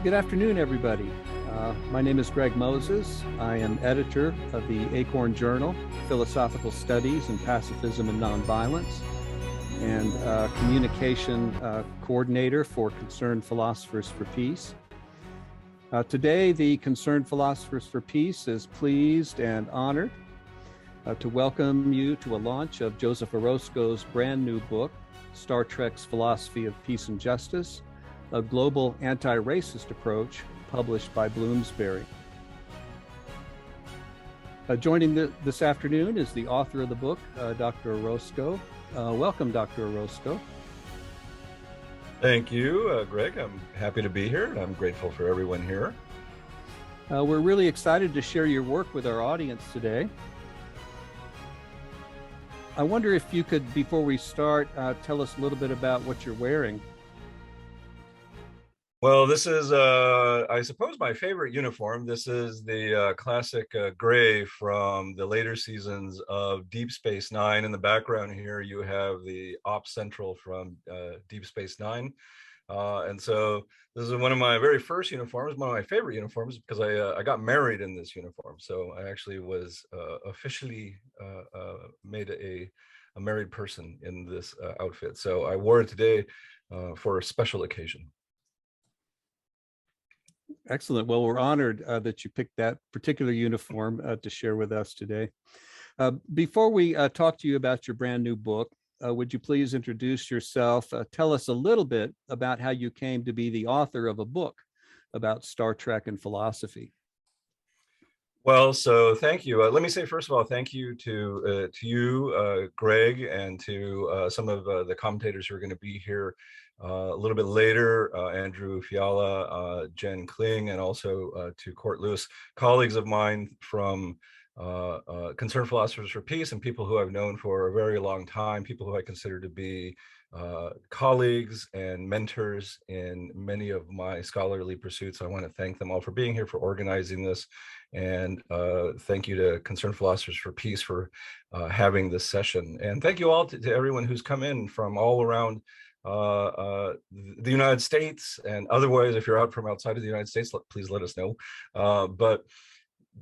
Good afternoon, everybody. My name is Greg Moses. I am editor of the Acorn Journal, Philosophical Studies and Pacifism and Nonviolence, and communication coordinator for Concerned Philosophers for Peace. Today, the Concerned Philosophers for Peace is pleased and honored to welcome you to a launch of Joseph Orozco's brand new book, Star Trek's Philosophy of Peace and Justice, a global anti-racist approach, published by Bloomsbury. Joining this afternoon is the author of the book, Dr. Orozco. Welcome, Dr. Orozco. Thank you, Greg. I'm happy to be here. I'm grateful for everyone here. We're really excited to share your work with our audience today. I wonder if you could, before we start, tell us a little bit about what you're wearing. Well, this is, I suppose, my favorite uniform. This is the classic gray from the later seasons of Deep Space Nine. In the background here, you have the Ops Central from Deep Space Nine. And so this is one of my very first uniforms, one of my favorite uniforms, because I got married in this uniform. So I actually was officially made a married person in this outfit. So I wore it today for a special occasion. Excellent. Well, we're honored that you picked that particular uniform to share with us today. Before we talk to you about your brand new book, would you please introduce yourself? Tell us a little bit about how you came to be the author of a book about Star Trek and philosophy. Well, so thank you. Let me say, first of all, thank you to you, Greg, and to some of the commentators who are going to be here a little bit later, Andrew Fiala, Jen Kling, and also to Court Lewis, colleagues of mine from Concerned Philosophers for Peace, and people who I've known for a very long time, people who I consider to be colleagues and mentors in many of my scholarly pursuits. I want to thank them all for being here, for organizing this, and thank you to Concerned Philosophers for Peace for having this session. And thank you all to everyone who's come in from all around the United States, and otherwise, if you're out from outside of the United States, please let us know. But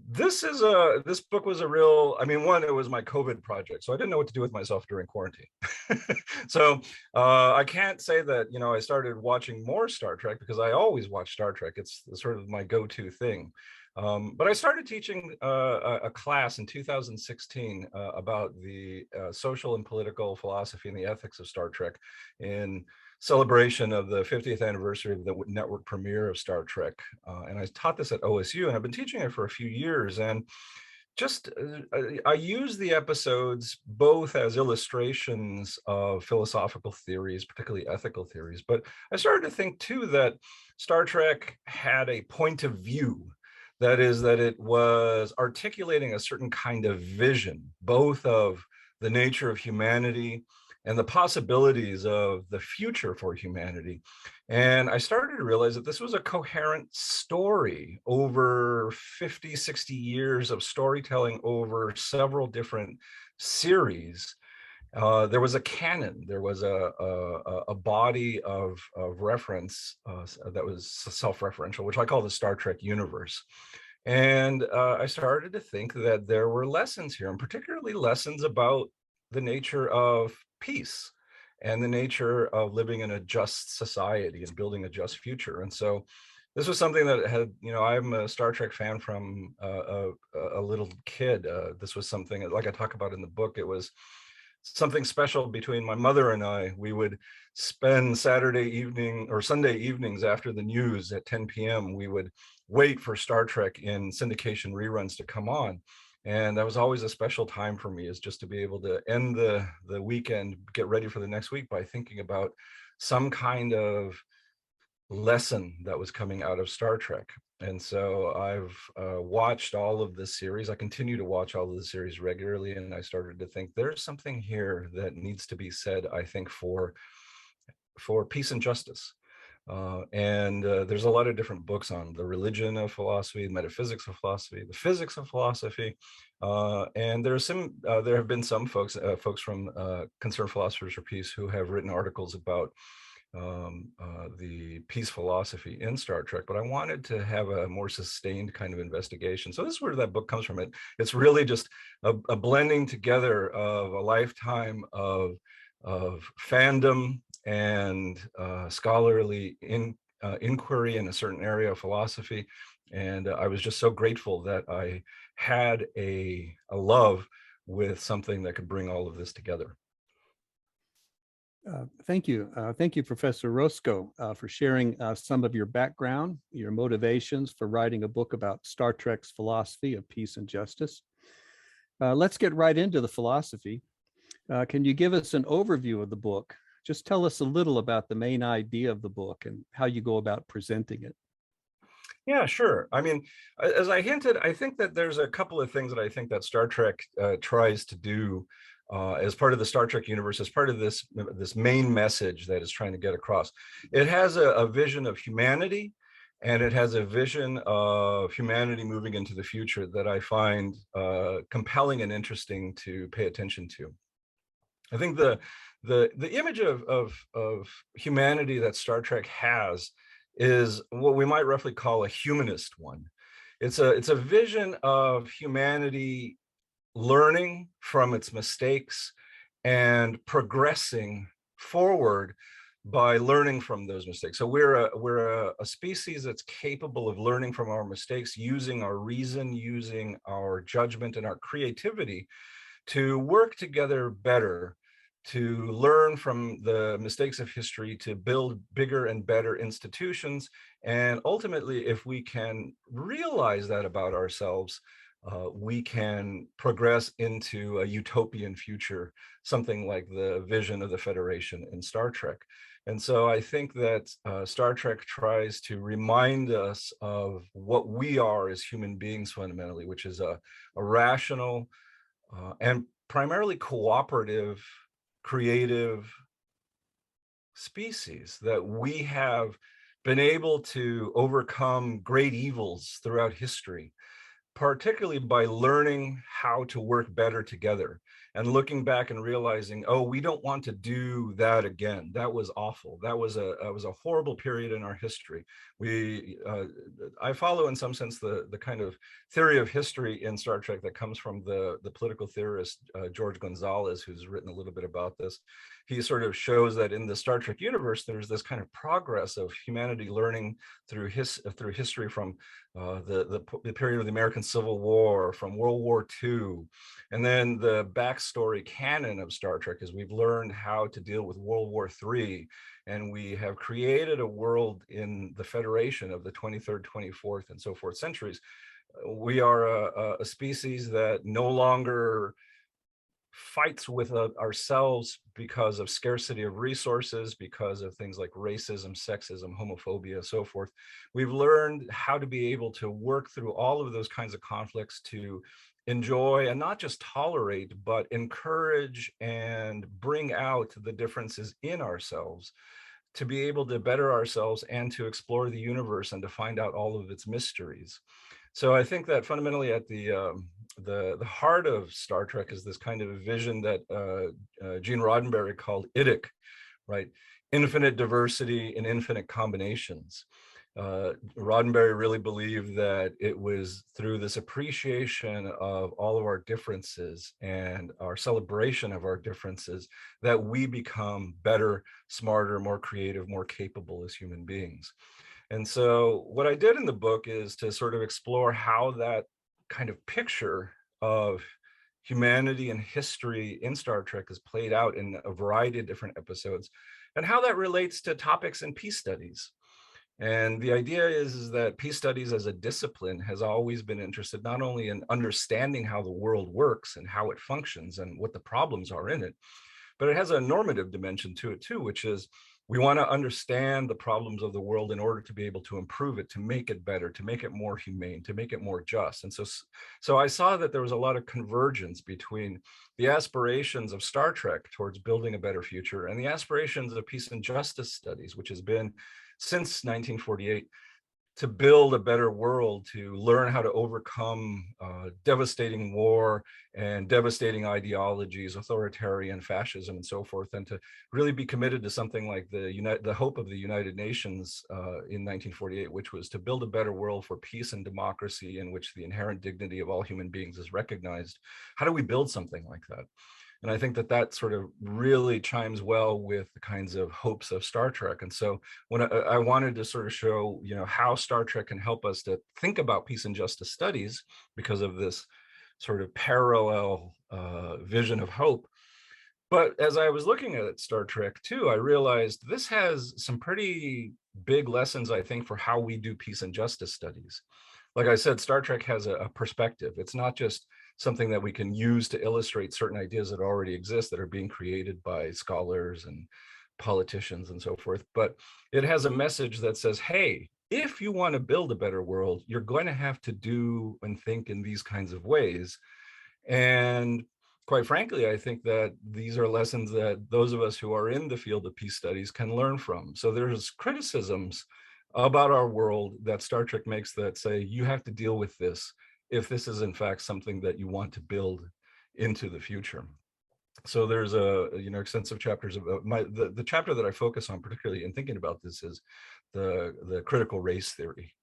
this book was a real, I mean, one, it was my COVID project, so I didn't know what to do with myself during quarantine. So I can't say that, you know, I started watching more Star Trek, because I always watch Star Trek. It's sort of my go-to thing. But I started teaching a class in 2016 about the social and political philosophy and the ethics of Star Trek in celebration of the 50th anniversary of the network premiere of Star Trek. And I taught this at OSU, and I've been teaching it for a few years. And just, I use the episodes both as illustrations of philosophical theories, particularly ethical theories. But I started to think too that Star Trek had a point of view. That is, that it was articulating a certain kind of vision, both of the nature of humanity and the possibilities of the future for humanity. And I started to realize that this was a coherent story over 50, 60 years of storytelling over several different series. There was a canon, there was a body of reference that was self-referential, which I call the Star Trek universe. And I started to think that there were lessons here, and particularly lessons about the nature of peace and the nature of living in a just society and building a just future. And so this was something that had, you know, I'm a Star Trek fan from a little kid. This was something, like I talk about in the book, it was something special between my mother and I. We would spend Saturday evening or Sunday evenings after the news at 10 p.m. We would wait for Star Trek in syndication reruns to come on. And that was always a special time for me, is just to be able to end the weekend, get ready for the next week by thinking about some kind of lesson that was coming out of Star Trek. And so I've watched all of this series. I continue to watch all of the series regularly, and I started to think there's something here that needs to be said, I think, for peace and justice. There's a lot of different books on the religion of philosophy, the metaphysics of philosophy, the physics of philosophy, and there have been some folks from Concerned Philosophers for Peace who have written articles about the peace philosophy in Star Trek, but I wanted to have a more sustained kind of investigation. So this is where that book comes from. It's really just a blending together of a lifetime of fandom and scholarly inquiry in a certain area of philosophy. And I was just so grateful that I had a love with something that could bring all of this together. Thank you. Thank you, Professor Orozco, for sharing some of your background, your motivations for writing a book about Star Trek's philosophy of peace and justice. Let's get right into the philosophy. Can you give us an overview of the book? Just tell us a little about the main idea of the book and how you go about presenting it. Yeah, sure. I mean, as I hinted, I think that there's a couple of things that I think that Star Trek tries to do as part of the Star Trek universe, as part of this main message that it's trying to get across. It has a vision of humanity, and it has a vision of humanity moving into the future that I find compelling and interesting to pay attention to. I think the image of humanity that Star Trek has is what we might roughly call a humanist one. It's a vision of humanity learning from its mistakes and progressing forward by learning from those mistakes. So we're a species that's capable of learning from our mistakes, using our reason, using our judgment and our creativity to work together better, to learn from the mistakes of history, to build bigger and better institutions. And ultimately, if we can realize that about ourselves, we can progress into a utopian future, something like the vision of the Federation in Star Trek. And so I think that Star Trek tries to remind us of what we are as human beings fundamentally, which is a rational and primarily cooperative, creative species, that we have been able to overcome great evils throughout history, particularly by learning how to work better together and looking back and realizing, oh, we don't want to do that again. That was awful. That was a horrible period in our history. I follow in some sense the kind of theory of history in Star Trek that comes from the political theorist George Gonzalez, who's written a little bit about this. He sort of shows that in the Star Trek universe, there's this kind of progress of humanity learning through history from the period of the American Civil War, from World War II. And then the backstory canon of Star Trek is we've learned how to deal with World War III, and we have created a world in the Federation of the 23rd, 24th, and so forth centuries. We are a species that no longer fights with ourselves because of scarcity of resources, because of things like racism, sexism, homophobia, so forth. We've learned how to be able to work through all of those kinds of conflicts to enjoy and not just tolerate, but encourage and bring out the differences in ourselves, to be able to better ourselves and to explore the universe and to find out all of its mysteries. So I think that fundamentally at the heart of Star Trek is this kind of a vision that Gene Roddenberry called IDIC, right? Infinite diversity and infinite combinations. Roddenberry really believed that it was through this appreciation of all of our differences and our celebration of our differences that we become better, smarter, more creative, more capable as human beings. And so what I did in the book is to sort of explore how that kind of picture of humanity and history in Star Trek is played out in a variety of different episodes, and how that relates to topics in peace studies. And the idea is that peace studies as a discipline has always been interested not only in understanding how the world works and how it functions and what the problems are in it, but it has a normative dimension to it too, which is we want to understand the problems of the world in order to be able to improve it, to make it better, to make it more humane, to make it more just. And so I saw that there was a lot of convergence between the aspirations of Star Trek towards building a better future and the aspirations of peace and justice studies, which has been since 1948 to build a better world, to learn how to overcome devastating war and devastating ideologies, authoritarian fascism and so forth, and to really be committed to something like the hope of the United Nations in 1948, which was to build a better world for peace and democracy in which the inherent dignity of all human beings is recognized. How do we build something like that? And I think that that sort of really chimes well with the kinds of hopes of Star Trek. And so when I wanted to sort of show, how Star Trek can help us to think about peace and justice studies because of this sort of parallel vision of hope. But as I was looking at Star Trek too, I realized this has some pretty big lessons, I think, for how we do peace and justice studies. Like I said, Star Trek has a perspective. It's not just something that we can use to illustrate certain ideas that already exist that are being created by scholars and politicians and so forth. But it has a message that says, hey, if you want to build a better world, you're going to have to do and think in these kinds of ways. And quite frankly, I think that these are lessons that those of us who are in the field of peace studies can learn from. So there's criticisms about our world that Star Trek makes that say, you have to deal with this if this is in fact something that you want to build into the future. So there's extensive chapters about the chapter that I focus on particularly in thinking about this is the critical race theory,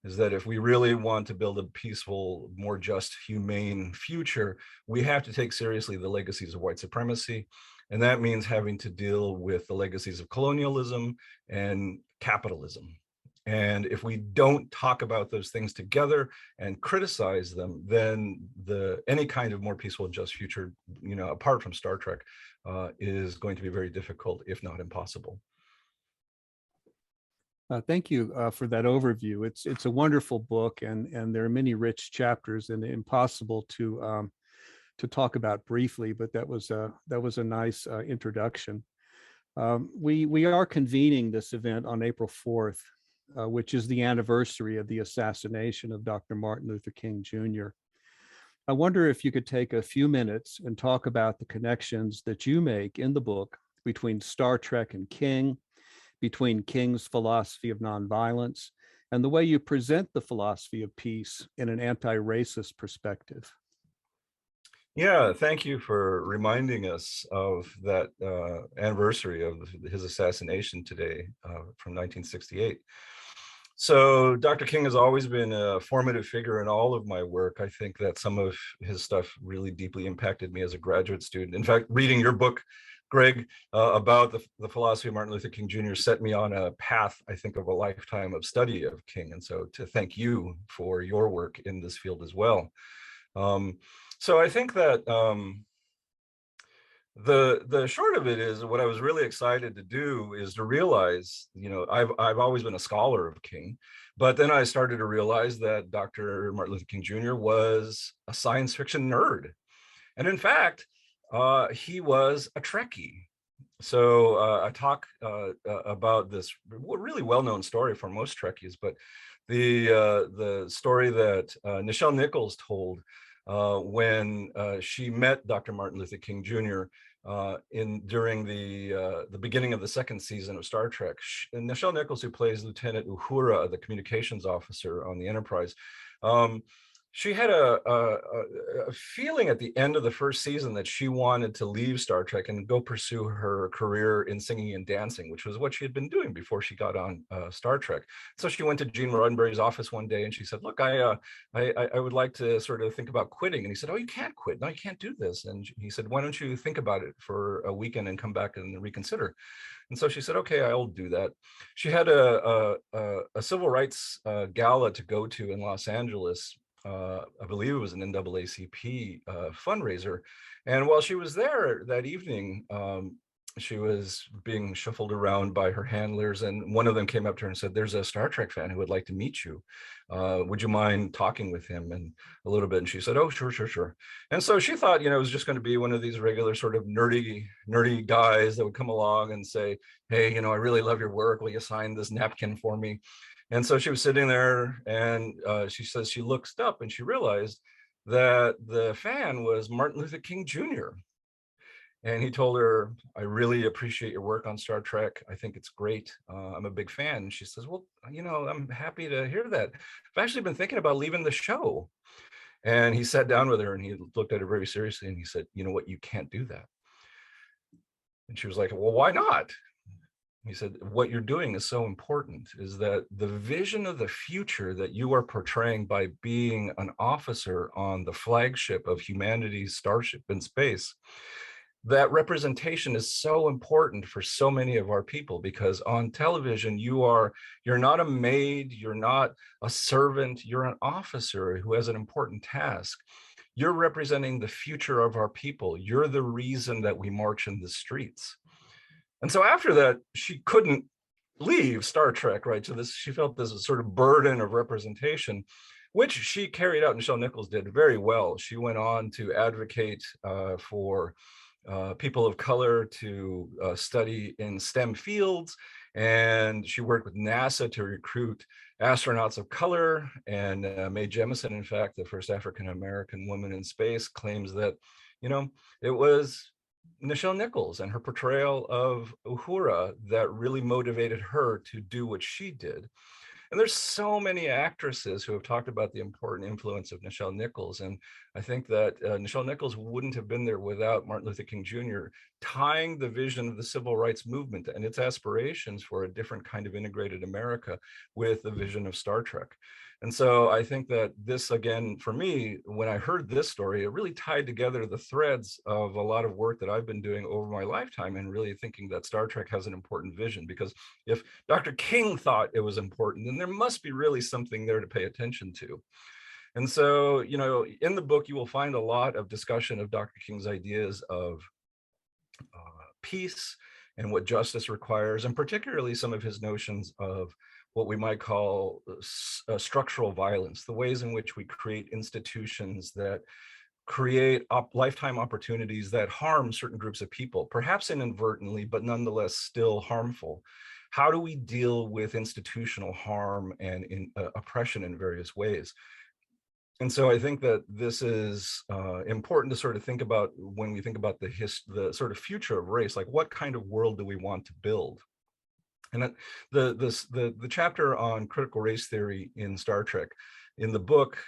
is that if we really want to build a peaceful, more just, humane future, we have to take seriously the legacies of white supremacy. And that means having to deal with the legacies of colonialism and capitalism. And if we don't talk about those things together and criticize them, then any kind of more peaceful and just future, apart from Star Trek, is going to be very difficult, if not impossible. Thank you for that overview. It's a wonderful book, and there are many rich chapters, and impossible to talk about briefly. But that was a nice introduction. We are convening this event on April 4th. Which is the anniversary of the assassination of Dr. Martin Luther King Jr. I wonder if you could take a few minutes and talk about the connections that you make in the book between Star Trek and King, between King's philosophy of nonviolence, and the way you present the philosophy of peace in an anti-racist perspective. Yeah, thank you for reminding us of that anniversary of his assassination today from 1968. So Dr. King has always been a formative figure in all of my work. I think that some of his stuff really deeply impacted me as a graduate student. In fact, reading your book, Greg, about the philosophy of Martin Luther King Jr. set me on a path, I think, of a lifetime of study of King. And so to thank you for your work in this field as well. So I think that the short of it is, what I was really excited to do is to realize, I've always been a scholar of King, but then I started to realize that Dr. Martin Luther King Jr. was a science fiction nerd. And in fact, he was a Trekkie. So I talk about this really well-known story for most Trekkies, but the story that Nichelle Nichols told when she met Dr. Martin Luther King Jr. During the beginning of the second season of Star Trek. And Nichelle Nichols, who plays Lieutenant Uhura, the communications officer on the Enterprise, she had a feeling at the end of the first season that she wanted to leave Star Trek and go pursue her career in singing and dancing, which was what she had been doing before she got on Star Trek. So she went to Gene Roddenberry's office one day and she said, look, I would like to sort of think about quitting. And he said, oh, you can't quit. No, you can't do this. And he said, why don't you think about it for a weekend and come back and reconsider? And so she said, okay, I'll do that. She had a civil rights gala to go to in Los Angeles. I believe it was an NAACP fundraiser. And while she was there that evening, she was being shuffled around by her handlers. And one of them came up to her and said, there's a Star Trek fan who would like to meet you. Would you mind talking with him and a little bit? And she said, oh, sure. And so she thought, it was just going to be one of these regular sort of nerdy guys that would come along and say, hey, I really love your work. Will you sign this napkin for me? And so she was sitting there and she says she looked up and she realized that the fan was Martin Luther King Jr. And he told her, I really appreciate your work on Star Trek. I think it's great. I'm a big fan. And she says, well, I'm happy to hear that. I've actually been thinking about leaving the show. And he sat down with her and he looked at her very seriously and he said, you know what, you can't do that. And she was like, well, why not? He said, what you're doing is so important, is that the vision of the future that you are portraying by being an officer on the flagship of humanity's starship in space, that representation is so important for so many of our people, because on television, you're not a maid, you're not a servant, you're an officer who has an important task. You're representing the future of our people. You're the reason that we march in the streets. And so after that, she couldn't leave Star Trek, right? So she felt this sort of burden of representation, which she carried out. Nichelle Nichols did very well. She went on to advocate for people of color to study in STEM fields. And she worked with NASA to recruit astronauts of color. And Mae Jemison, in fact, the first African-American woman in space, claims that, it was Nichelle Nichols and her portrayal of Uhura that really motivated her to do what she did. And there's so many actresses who have talked about the important influence of Nichelle Nichols. And I think that Nichelle Nichols wouldn't have been there without Martin Luther King Jr. tying the vision of the civil rights movement and its aspirations for a different kind of integrated America with the vision of Star Trek. And so I think that this, again, for me, when I heard this story, it really tied together the threads of a lot of work that I've been doing over my lifetime, and really thinking that Star Trek has an important vision. Because if Dr. King thought it was important, then there must be really something there to pay attention to. And so, in the book, you will find a lot of discussion of Dr. King's ideas of peace and what justice requires, and particularly some of his notions of what we might call structural violence, the ways in which we create institutions that create lifetime opportunities that harm certain groups of people, perhaps inadvertently, but nonetheless still harmful. How do we deal with institutional harm and oppression in various ways? And so I think that this is important to sort of think about when we think about the sort of future of race, like what kind of world do we want to build? And the chapter on critical race theory in Star Trek, in the book,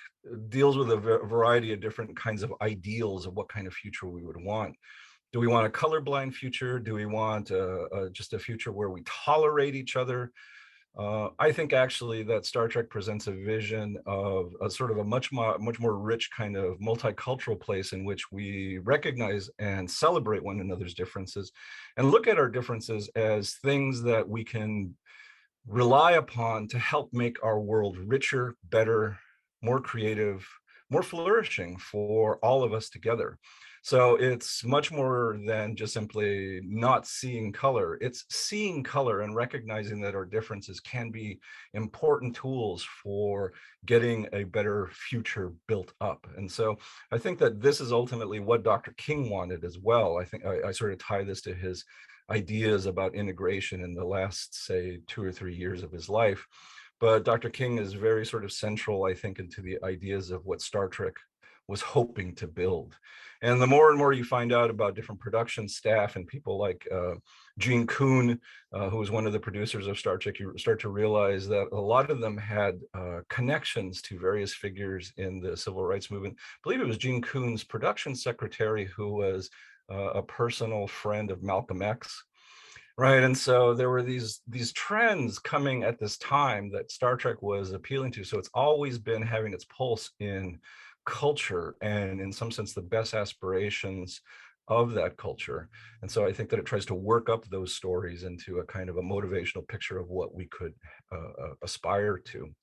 deals with a variety of different kinds of ideals of what kind of future we would want. Do we want a colorblind future? Do we want just a future where we tolerate each other? I think actually that Star Trek presents a vision of a sort of a much more rich kind of multicultural place in which we recognize and celebrate one another's differences and look at our differences as things that we can rely upon to help make our world richer, better, more creative, more flourishing for all of us together. So it's much more than just simply not seeing color. It's seeing color and recognizing that our differences can be important tools for getting a better future built up. And so I think that this is ultimately what Dr. King wanted as well. I think I sort of tie this to his ideas about integration in the last, say, 2 or 3 years of his life. But Dr. King is very sort of central, I think, into the ideas of what Star Trek was hoping to build. And the more and more you find out about different production staff and people like Gene Kuhn, who was one of the producers of Star Trek, you start to realize that a lot of them had connections to various figures in the civil rights movement. I believe it was Gene Kuhn's production secretary who was a personal friend of Malcolm X. Right. And so there were these trends coming at this time that Star Trek was appealing to. So it's always been having its pulse in culture and in some sense the best aspirations of that culture. And so I think that it tries to work up those stories into a kind of a motivational picture of what we could aspire to.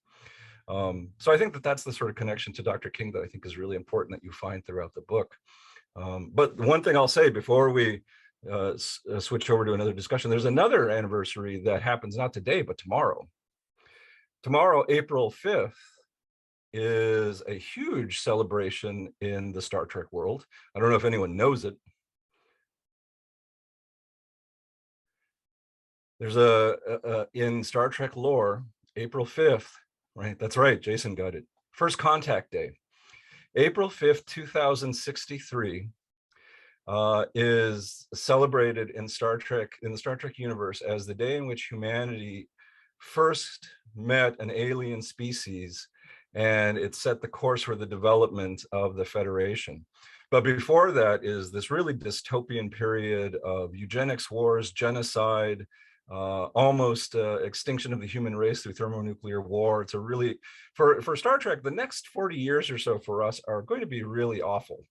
So I think that that's the sort of connection to Dr. King that I think is really important that you find throughout the book. But one thing I'll say before we switch over to another discussion, there's another anniversary that happens not today, but tomorrow. Tomorrow, April 5th, is a huge celebration in the Star Trek world. I don't know if anyone knows it. There's in Star Trek lore, April 5th, right? That's right, Jason got it. First Contact Day. April 5th, 2063. is celebrated in Star Trek, in the Star Trek universe, as the day in which humanity first met an alien species, and it set the course for the development of the Federation. But before that is this really dystopian period of eugenics wars, genocide, almost extinction of the human race through thermonuclear war. It's a really, for Star Trek, the next 40 years or so for us are going to be really awful.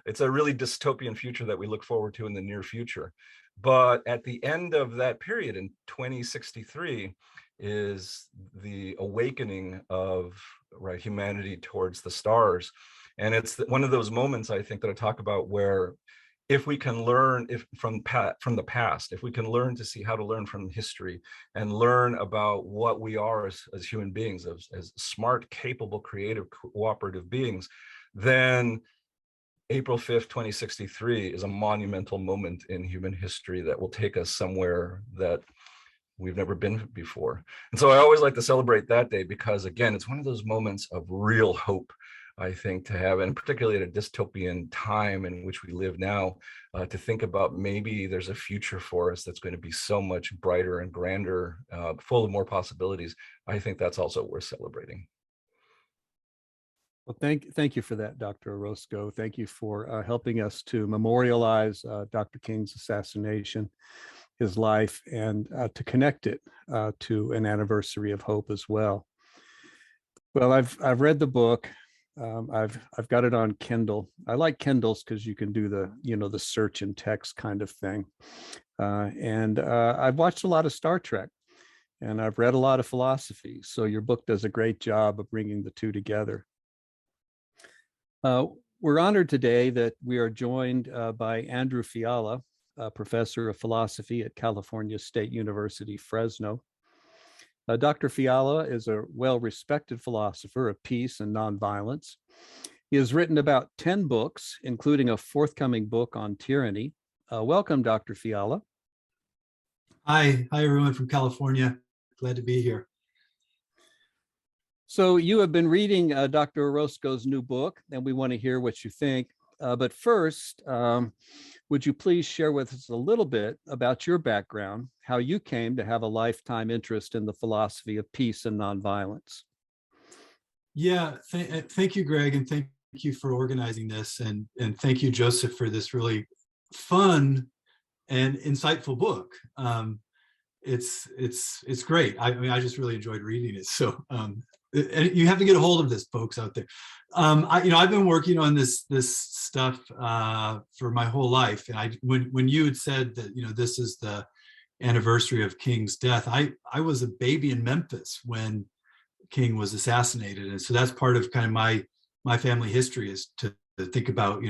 It's a really dystopian future that we look forward to in the near future. But at the end of that period in 2063 is the awakening of humanity towards the stars. And it's one of those moments, I think, that I talk about where if we can learn from the past, if we can learn to see how to learn from history and learn about what we are as human beings, as smart, capable, creative, cooperative beings, then April 5th, 2063 is a monumental moment in human history that will take us somewhere that we've never been before. And so I always like to celebrate that day because, again, it's one of those moments of real hope, I think, to have, and particularly at a dystopian time in which we live now, to think about maybe there's a future for us that's going to be so much brighter and grander, full of more possibilities. I think that's also worth celebrating. Well, thank you for that, Dr. Orozco. Thank you for helping us to memorialize Dr. King's assassination, his life, and to connect it to an anniversary of hope as well. Well, I've read the book. I've got it on Kindle. I like Kindles because you can do the search and text kind of thing. And I've watched a lot of Star Trek, and I've read a lot of philosophy. So your book does a great job of bringing the two together. We're honored today that we are joined by Andrew Fiala, a professor of philosophy at California State University, Fresno. Dr. Fiala is a well-respected philosopher of peace and nonviolence. He has written about 10 books, including a forthcoming book on tyranny. Welcome, Dr. Fiala. Hi everyone from California. Glad to be here. So you have been reading Dr. Orozco's new book, and we want to hear what you think. But first, would you please share with us a little bit about your background, how you came to have a lifetime interest in the philosophy of peace and nonviolence? Yeah, thank you, Greg, and thank you for organizing this, and thank you, Joseph, for this really fun and insightful book. It's great. I mean, I just really enjoyed reading it. So you have to get a hold of this, folks out there. I've been working on this stuff for my whole life, and when you had said that this is the anniversary of King's death, I was a baby in Memphis when King was assassinated, and so that's part of kind of my family history, is to think about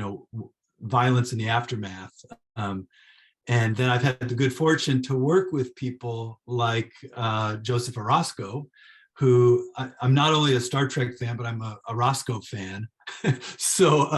violence in the aftermath. And then I've had the good fortune to work with people like Joseph Orozco, who I'm not only a Star Trek fan, but I'm a Orozco fan. So,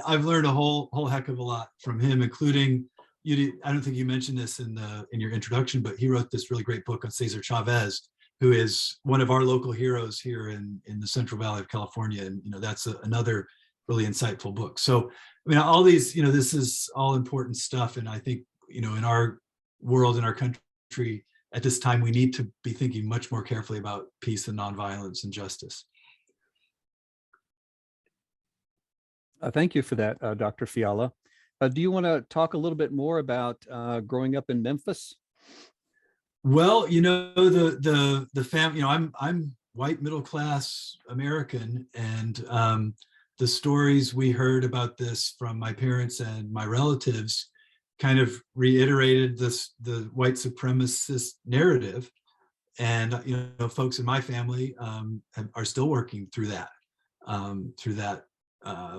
I've learned a whole heck of a lot from him, including, I don't think you mentioned this in your introduction, but he wrote this really great book on Cesar Chavez, who is one of our local heroes here in the Central Valley of California. And, that's another really insightful book. So, I mean, all these, this is all important stuff. And I think, in our world, in our country at this time, we need to be thinking much more carefully about peace and nonviolence and justice. Thank you for that, Dr. Fiala. Do you want to talk a little bit more about growing up in Memphis? Well, the family, I'm white middle class American, and the stories we heard about this from my parents and my relatives kind of reiterated the white supremacist narrative. And folks in my family are still working through that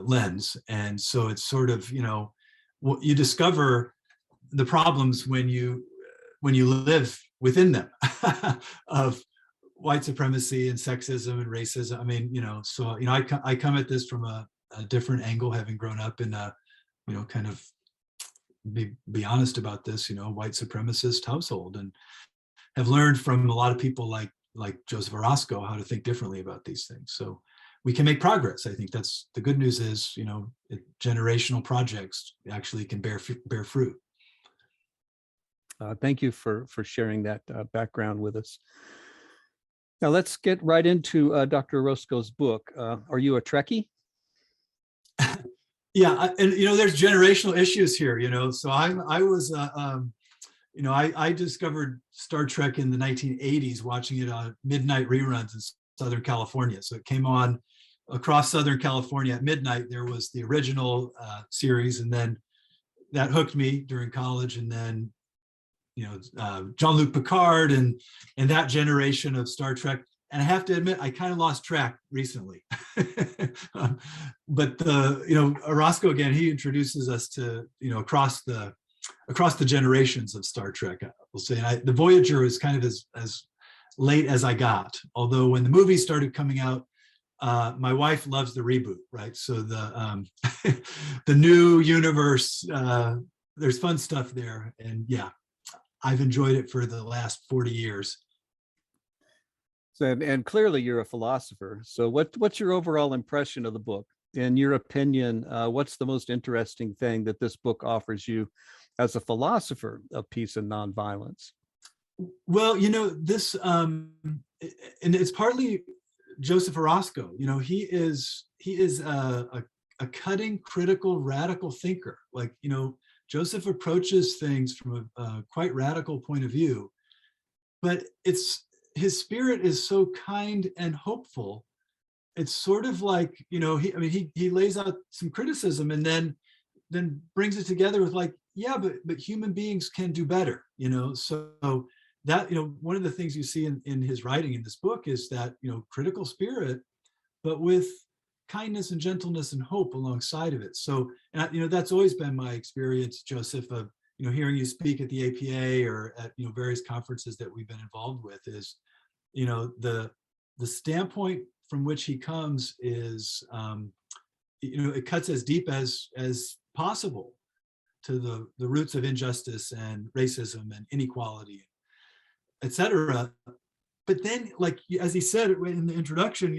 lens. And so it's sort of, you discover the problems when you live within them of white supremacy and sexism and racism. I mean, so I come at this from a different angle, having grown up in a kind of be honest about this, white supremacist household, and have learned from a lot of people like Joseph Orozco how to think differently about these things. So we can make progress. I think that's the good news is, generational projects actually can bear fruit. Thank you for sharing that background with us. Now let's get right into Dr. Orozco's book. Are you a Trekkie? Yeah, and there's generational issues here. So I was, I discovered Star Trek in the 1980s, watching it on midnight reruns in Southern California. So it came on across Southern California at midnight. There was the original series, and then that hooked me during college, and then Jean-Luc Picard and that generation of Star Trek. And I have to admit, I kind of lost track recently. But Orozco, again, he introduces us to across the generations of Star Trek, I will say. And the Voyager is kind of as late as I got. Although when the movies started coming out, my wife loves the reboot, right? So the the new universe, there's fun stuff there, and yeah, I've enjoyed it for the last 40 years. So, and clearly you're a philosopher. So what's your overall impression of the book? In your opinion, what's the most interesting thing that this book offers you as a philosopher of peace and nonviolence? Well, this, and it's partly Joseph Orozco. He is a cutting, critical, radical thinker. Like, Joseph approaches things from a quite radical point of view, but his spirit is so kind and hopeful. It's sort of like, he lays out some criticism and then brings it together with like, yeah, but human beings can do better, so that, one of the things you see in his writing in this book is that, critical spirit, but with kindness and gentleness and hope alongside of it. So, and that's always been my experience, Joseph, of, hearing you speak at the APA or at, various conferences that we've been involved with is, the standpoint from which he comes is, it cuts as deep as possible to the roots of injustice and racism and inequality, etc. But then, like, as he said in the introduction,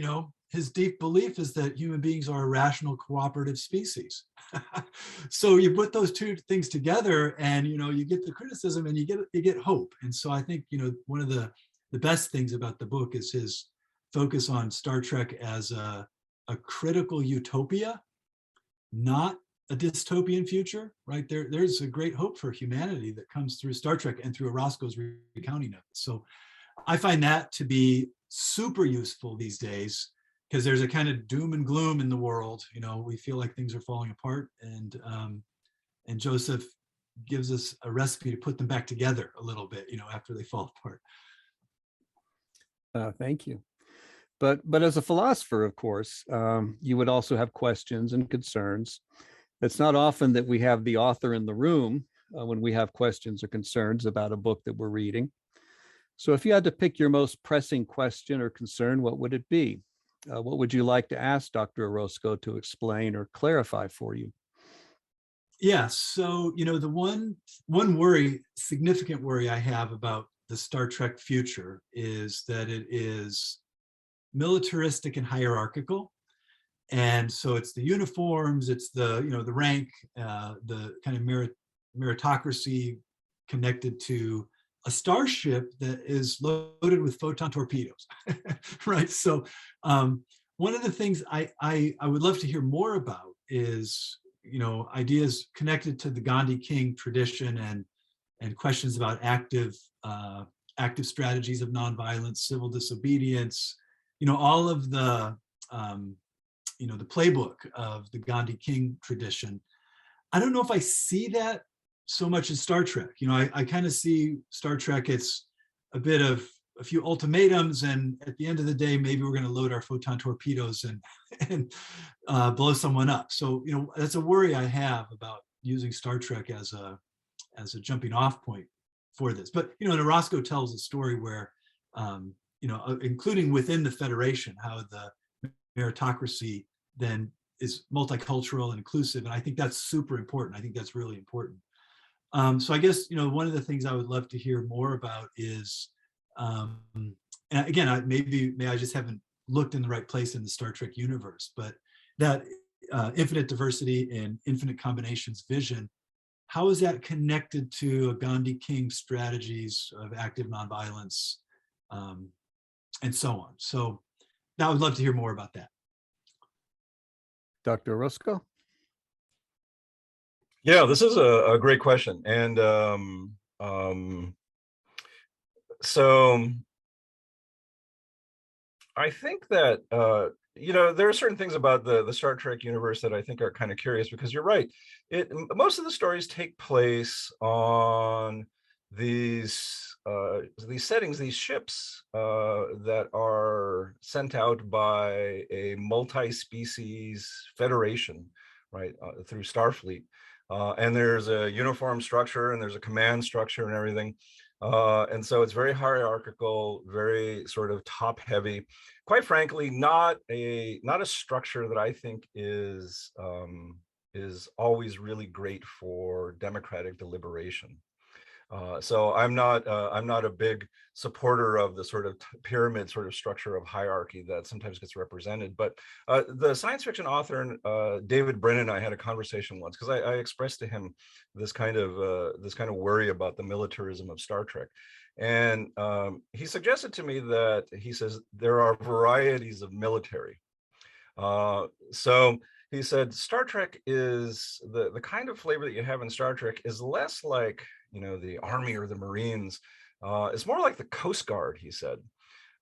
his deep belief is that human beings are a rational, cooperative species. So you put those two things together, and you get the criticism, and you get hope. And so I think one of the best things about the book is his focus on Star Trek as a critical utopia, not a dystopian future. Right there's a great hope for humanity that comes through Star Trek and through Orozco's recounting of it. So I find that to be super useful these days, because there's a kind of doom and gloom in the world. We feel like things are falling apart, and Joseph gives us a recipe to put them back together a little bit, after they fall apart. Thank you. But as a philosopher, of course, you would also have questions and concerns. It's not often that we have the author in the room when we have questions or concerns about a book that we're reading. So if you had to pick your most pressing question or concern, what would it be? What would you like to ask Dr. Orozco to explain or clarify for you? Yeah, so, the one significant worry I have about the Star Trek future is that it is militaristic and hierarchical. And so it's the uniforms, it's the rank, the kind of meritocracy connected to a starship that is loaded with photon torpedoes, right? So one of the things I would love to hear more about is, ideas connected to the Gandhi-King tradition and questions about active strategies of nonviolence, civil disobedience, all of the the playbook of the Gandhi-King tradition. I don't know if I see that so much in Star Trek. I kind of see Star Trek, it's a bit of a few ultimatums, and at the end of the day, maybe we're going to load our photon torpedoes and blow someone up. So, that's a worry I have about using Star Trek as a jumping off point for this. But, and Orozco tells a story where, including within the Federation, how the meritocracy then is multicultural and inclusive. And I think that's super important. I think that's really important. So I guess, one of the things I would love to hear more about is, and again, maybe I just haven't looked in the right place in the Star Trek universe. But that infinite diversity and infinite combinations vision, how is that connected to a Gandhi King strategies of active nonviolence, and so on? So I would love to hear more about that. Dr. Orozco? Yeah, this is a great question. And so I think that, there are certain things about the Star Trek universe that I think are kind of curious, because you're right. Most of the stories take place on these settings, these ships that are sent out by a multi-species federation, right, through Starfleet. And there's a uniform structure and there's a command structure and everything. And so it's very hierarchical, very sort of top heavy. Quite frankly, not a structure that I think is always really great for democratic deliberation. So I'm not a big supporter of the sort of pyramid sort of structure of hierarchy that sometimes gets represented. But the science fiction author David Brennan and I had a conversation once, because I expressed to him this kind of worry about the militarism of Star Trek. And he suggested to me that, he says, there are varieties of military. So he said, Star Trek is the kind of flavor that you have in Star Trek is less like, the Army or the Marines. It's more like the Coast Guard, he said,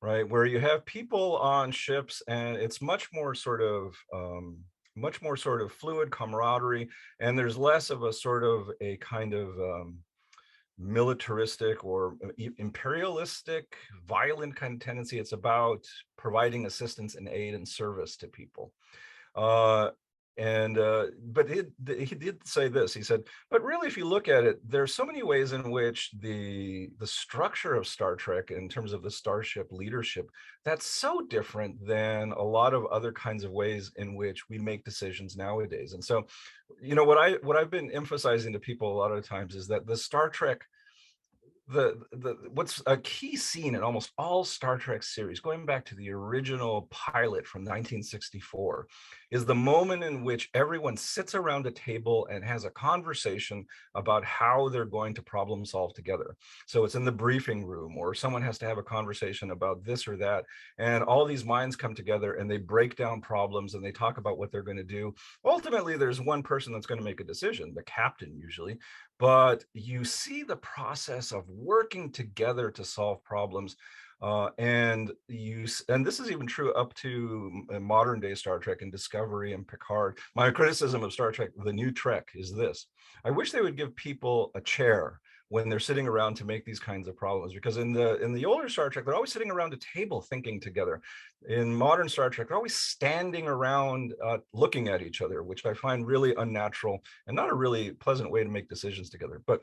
right? Where you have people on ships and it's much more sort of fluid camaraderie. And there's less of a sort of a kind of militaristic or imperialistic, violent kind of tendency. It's about providing assistance and aid and service to people. But he did say this. He said, but really, if you look at it, there's so many ways in which the structure of Star Trek, in terms of the starship leadership, that's so different than a lot of other kinds of ways in which we make decisions nowadays. And so, what I've been emphasizing to people a lot of times is that the Star Trek, what's a key scene in almost all Star Trek series, going back to the original pilot from 1964, is the moment in which everyone sits around a table and has a conversation about how they're going to problem solve together. So it's in the briefing room, or someone has to have a conversation about this or that, and all these minds come together and they break down problems and they talk about what they're going to do. Ultimately, there's one person that's going to make a decision, the captain usually, but you see the process of working together to solve problems. And this is even true up to modern day Star Trek and Discovery and Picard. My criticism of Star Trek, the new Trek, is this: I wish they would give people a chair when they're sitting around to make these kinds of problems, because in the older Star Trek, they're always sitting around a table thinking together. In modern Star Trek, they're always standing around looking at each other, which I find really unnatural and not a really pleasant way to make decisions together. But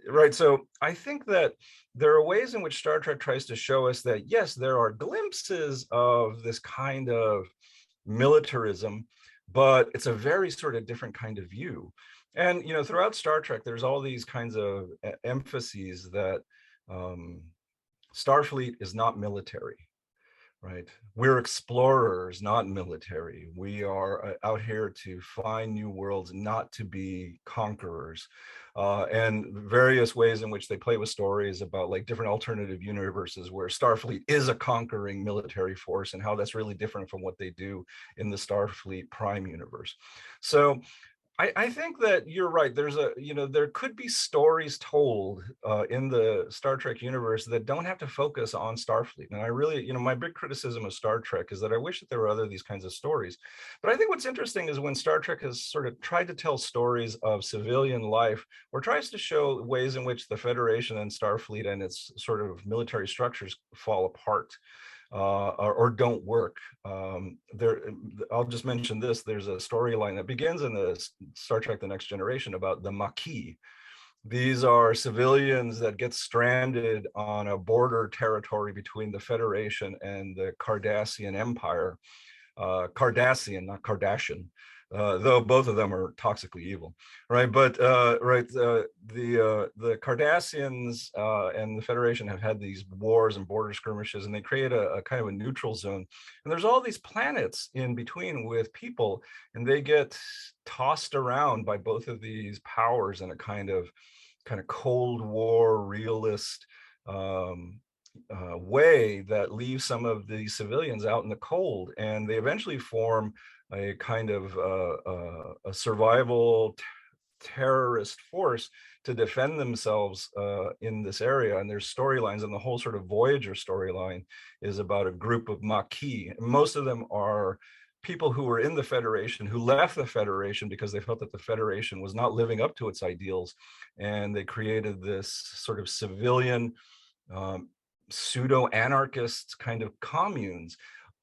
right, so I think that there are ways in which Star Trek tries to show us that, yes, there are glimpses of this kind of militarism, but it's a very sort of different kind of view. And, throughout Star Trek, there's all these kinds of emphases that Starfleet is not military, right? We're explorers, not military. We are out here to find new worlds, not to be conquerors. And various ways in which they play with stories about like different alternative universes where Starfleet is a conquering military force, and how that's really different from what they do in the Starfleet Prime universe. So I think that you're right. There could be stories told in the Star Trek universe that don't have to focus on Starfleet. And I really, my big criticism of Star Trek is that I wish that there were these kinds of stories. But I think what's interesting is when Star Trek has sort of tried to tell stories of civilian life, or tries to show ways in which the Federation and Starfleet and its sort of military structures fall apart. Or don't work. I'll just mention this. There's a storyline that begins in the Star Trek The Next Generation about the Maquis. These are civilians that get stranded on a border territory between the Federation and the Cardassian Empire. Cardassian, not Kardashian. though both of them are toxically evil, right? But the Cardassians and the Federation have had these wars and border skirmishes, and they create a kind of a neutral zone. And there's all these planets in between with people, and they get tossed around by both of these powers in a kind of Cold War realist way that leaves some of the civilians out in the cold, and they eventually form a kind of a survival terrorist force to defend themselves in this area. And there's storylines, and the whole sort of Voyager storyline is about a group of Maquis. Most of them are people who were in the Federation, who left the Federation because they felt that the Federation was not living up to its ideals, and they created this sort of civilian pseudo-anarchist kind of communes.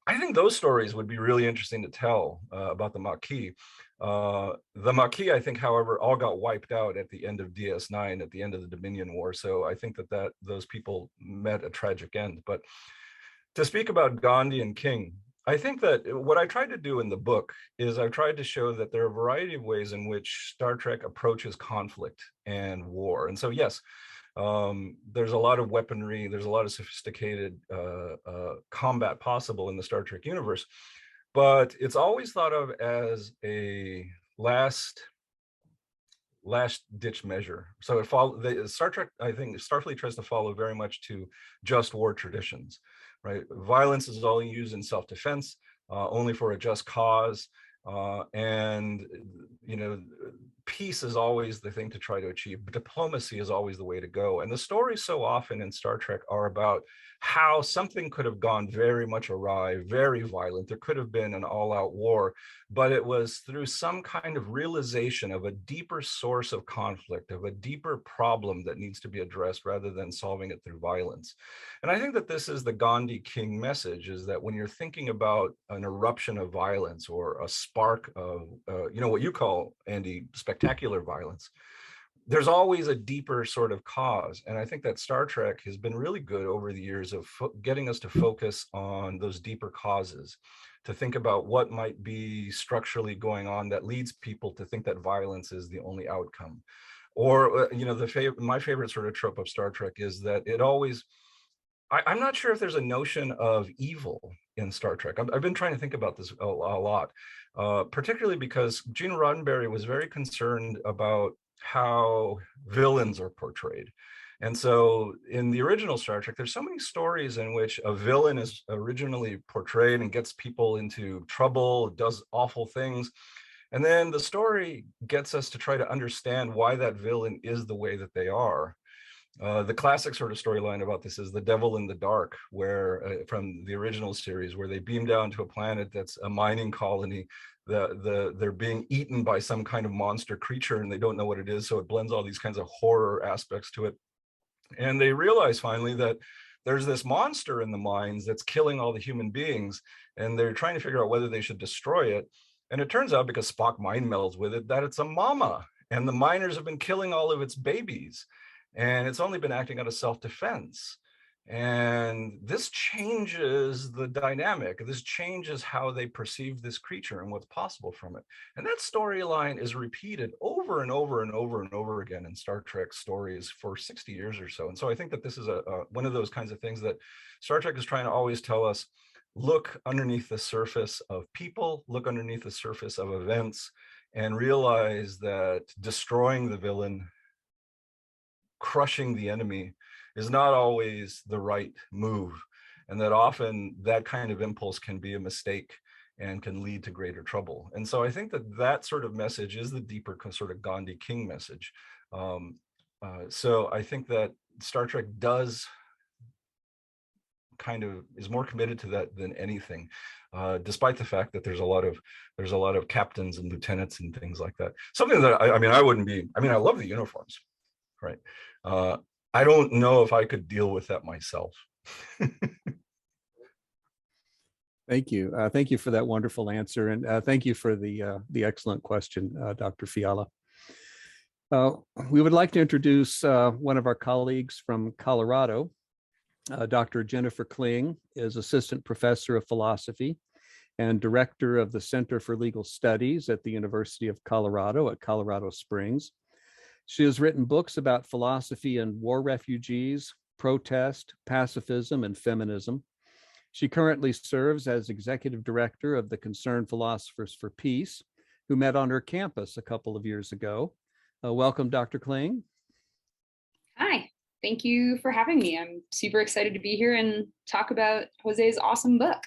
I think those stories would be really interesting to tell about the Maquis. The Maquis, I think, however, all got wiped out at the end of DS9, at the end of the Dominion War. So I think that those people met a tragic end. But to speak about Gandhi and King, I think that what I tried to do in the book is I tried to show that there are a variety of ways in which Star Trek approaches conflict and war. And so, yes, there's a lot of weaponry, there's a lot of sophisticated combat possible in the Star Trek universe, but it's always thought of as a last ditch measure. So Star Trek, I think Starfleet tries to follow very much to just war traditions, right? Violence is only used in self-defense, only for a just cause. And, you know, peace is always the thing to try to achieve, but diplomacy is always the way to go. And the stories so often in Star Trek are about how something could have gone very much awry, very violent. There could have been an all-out war, but it was through some kind of realization of a deeper source of conflict, of a deeper problem that needs to be addressed rather than solving it through violence. And I think that this is the Gandhi King message, is that when you're thinking about an eruption of violence or a spark of, you know, what you call, Andy, spectacular violence, there's always a deeper sort of cause. And I think that Star Trek has been really good over the years of getting us to focus on those deeper causes, to think about what might be structurally going on that leads people to think that violence is the only outcome. Or, you know, my favorite sort of trope of Star Trek is that it always, I'm not sure if there's a notion of evil in Star Trek. I've been trying to think about this a lot, particularly because Gene Roddenberry was very concerned about how villains are portrayed. And so in the original Star Trek, there's so many stories in which a villain is originally portrayed and gets people into trouble, does awful things. And then the story gets us to try to understand why that villain is the way that they are. The classic sort of storyline about this is The Devil in the Dark, where from the original series, where they beam down to a planet that's a mining colony. They're being eaten by some kind of monster creature, and they don't know what it is, so it blends all these kinds of horror aspects to it. And they realize finally that there's this monster in the mines that's killing all the human beings, and they're trying to figure out whether they should destroy it. And it turns out, because Spock mind melds with it, that it's a mama, and the miners have been killing all of its babies, and it's only been acting out of self-defense. And this changes the dynamic. This changes how they perceive this creature and what's possible from it. And that storyline is repeated over and over and over and over again in Star Trek stories for 60 years or so. And so I think that this is one of those kinds of things that Star Trek is trying to always tell us: look underneath the surface of people, look underneath the surface of events, and realize that destroying the villain, crushing the enemy, is not always the right move, and that often that kind of impulse can be a mistake and can lead to greater trouble. And so I think that that sort of message is the deeper sort of Gandhi King message. So I think that Star Trek does is more committed to that than anything, despite the fact that there's a lot of captains and lieutenants and things like that. Something that I love the uniforms, right? I don't know if I could deal with that myself. Thank you. Thank you for that wonderful answer. And thank you for the excellent question, Dr. Fiala. We would like to introduce one of our colleagues from Colorado. Dr. Jennifer Kling is Assistant Professor of Philosophy and director of the Center for Legal Studies at the University of Colorado at Colorado Springs. She has written books about philosophy and war refugees, protest, pacifism, and feminism. She currently serves as executive director of the Concerned Philosophers for Peace, who met on her campus a couple of years ago. Welcome, Dr. Kling. Hi, thank you for having me. I'm super excited to be here and talk about Jose's awesome book.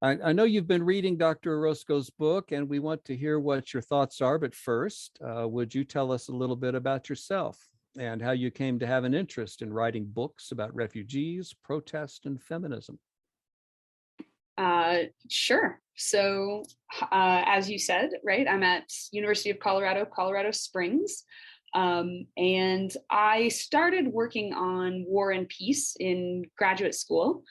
I know you've been reading Dr. Orozco's book, and we want to hear what your thoughts are. But first, would you tell us a little bit about yourself and how you came to have an interest in writing books about refugees, protest, and feminism? Sure. So, as you said, right, I'm at University of Colorado, Colorado Springs. And I started working on war and peace in graduate school.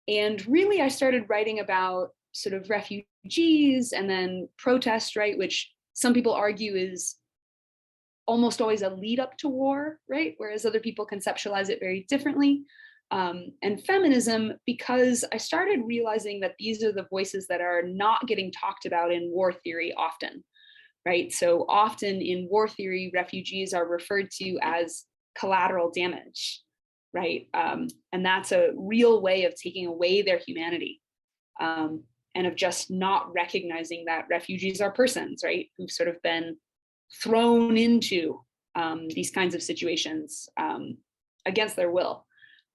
And really, I started writing about sort of refugees and then protest, right, which some people argue is almost always a lead up to war, right, whereas other people conceptualize it very differently. And feminism, because I started realizing that these are the voices that are not getting talked about in war theory often, right? So often in war theory, refugees are referred to as collateral damage, right? And that's a real way of taking away their humanity, and of just not recognizing that refugees are persons, right? Who've sort of been thrown into these kinds of situations against their will.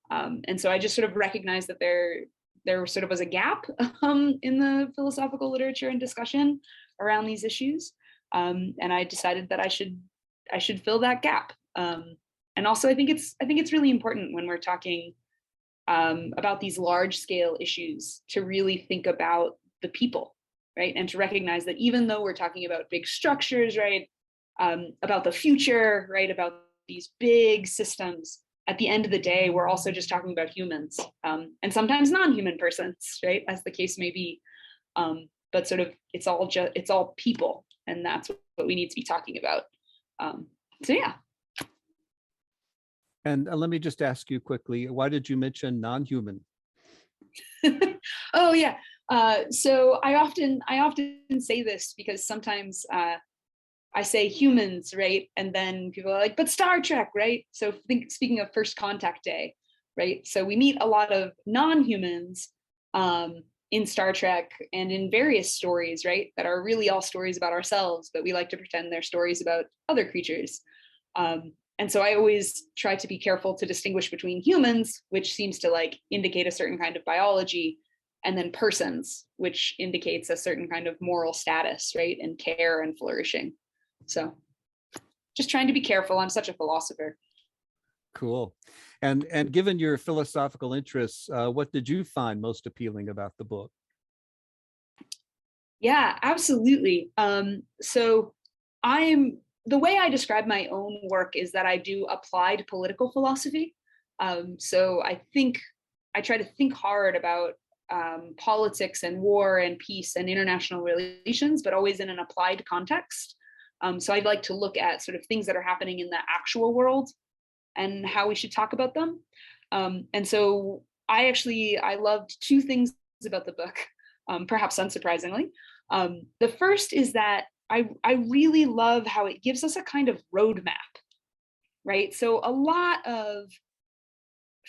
And so I just sort of recognized that there sort of was a gap in the philosophical literature and discussion around these issues. And I decided that I should fill that gap. And also, I think it's really important when we're talking about these large scale issues to really think about the people, right? And to recognize that even though we're talking about big structures, right, about the future, right, about these big systems, at the end of the day, we're also just talking about humans, and sometimes non-human persons, right, as the case may be. But sort of, it's all people, and that's what we need to be talking about. So yeah. And let me just ask you quickly, why did you mention non-human? Oh yeah. So I often say this because sometimes I say humans, right? And then people are like, but Star Trek, right? So speaking of First Contact Day, right? So we meet a lot of non-humans in Star Trek and in various stories, right? That are really all stories about ourselves, but we like to pretend they're stories about other creatures. And so I always try to be careful to distinguish between humans, which seems to like indicate a certain kind of biology, and then persons, which indicates a certain kind of moral status, right? And care and flourishing. So just trying to be careful. I'm such a philosopher. Cool. And given your philosophical interests, what did you find most appealing about the book? Yeah, absolutely. So the way I describe my own work is that I do applied political philosophy. So I try to think hard about politics and war and peace and international relations, but always in an applied context. So I'd like to look at sort of things that are happening in the actual world and how we should talk about them. And so I loved two things about the book, perhaps unsurprisingly. The first is that I really love how it gives us a kind of roadmap, right? So a lot of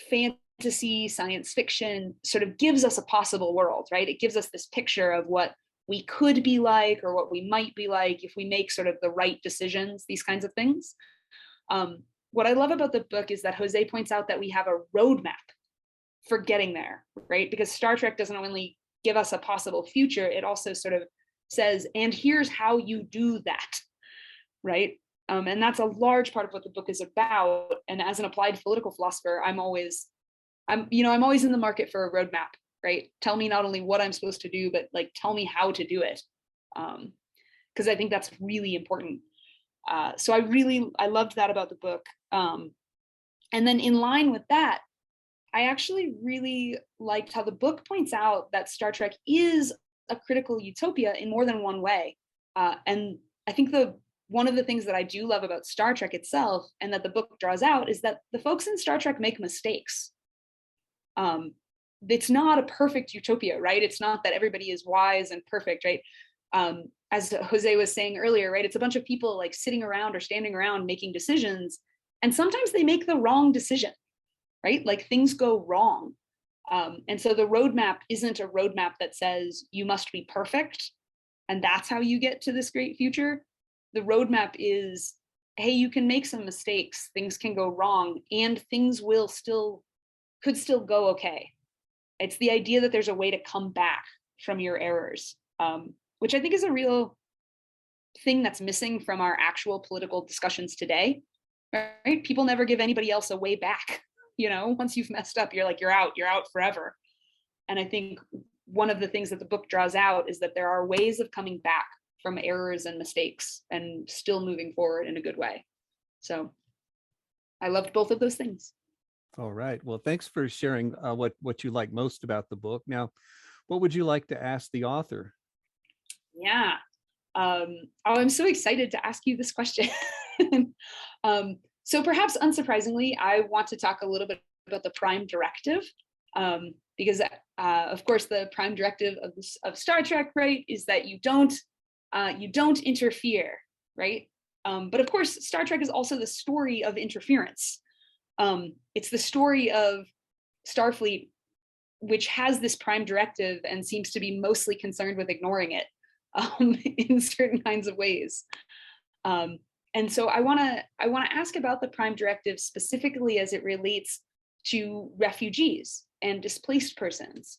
fantasy, science fiction sort of gives us a possible world, right? It gives us this picture of what we could be like or what we might be like if we make sort of the right decisions, these kinds of things. What I love about the book is that Jose points out that we have a roadmap for getting there, right? Because Star Trek doesn't only give us a possible future, it also sort of says, and here's how you do that, right? And that's a large part of what the book is about. And as an applied political philosopher, I'm always in the market for a roadmap, right? Tell me not only what I'm supposed to do, but like tell me how to do it, because I think that's really important. So I loved that about the book. And then in line with that, I actually really liked how the book points out that Star Trek is a critical utopia in more than one way. And I think one of the things that I do love about Star Trek itself, and that the book draws out, is that the folks in Star Trek make mistakes. it's not a perfect utopia, right? It's not that everybody is wise and perfect, right? As Jose was saying earlier, right? It's a bunch of people like sitting around or standing around making decisions, and sometimes they make the wrong decision, right? Like things go wrong. And so the roadmap isn't a roadmap that says you must be perfect and that's how you get to this great future. The roadmap is, hey, you can make some mistakes, things can go wrong, and things could still go okay. It's the idea that there's a way to come back from your errors, which I think is a real thing that's missing from our actual political discussions today, right? People never give anybody else a way back. Once you've messed up, you're out forever. And I think one of the things that the book draws out is that there are ways of coming back from errors and mistakes and still moving forward in a good way. So I loved both of those things. All right. Well, thanks for sharing what you like most about the book. Now, what would you like to ask the author? Yeah. I'm so excited to ask you this question. So perhaps unsurprisingly, I want to talk a little bit about the Prime Directive, because of course the Prime Directive of Star Trek, right, is that you don't interfere, right? But of course, Star Trek is also the story of interference. It's the story of Starfleet, which has this Prime Directive and seems to be mostly concerned with ignoring it in certain kinds of ways. And so I want to ask about the Prime Directive specifically as it relates to refugees and displaced persons,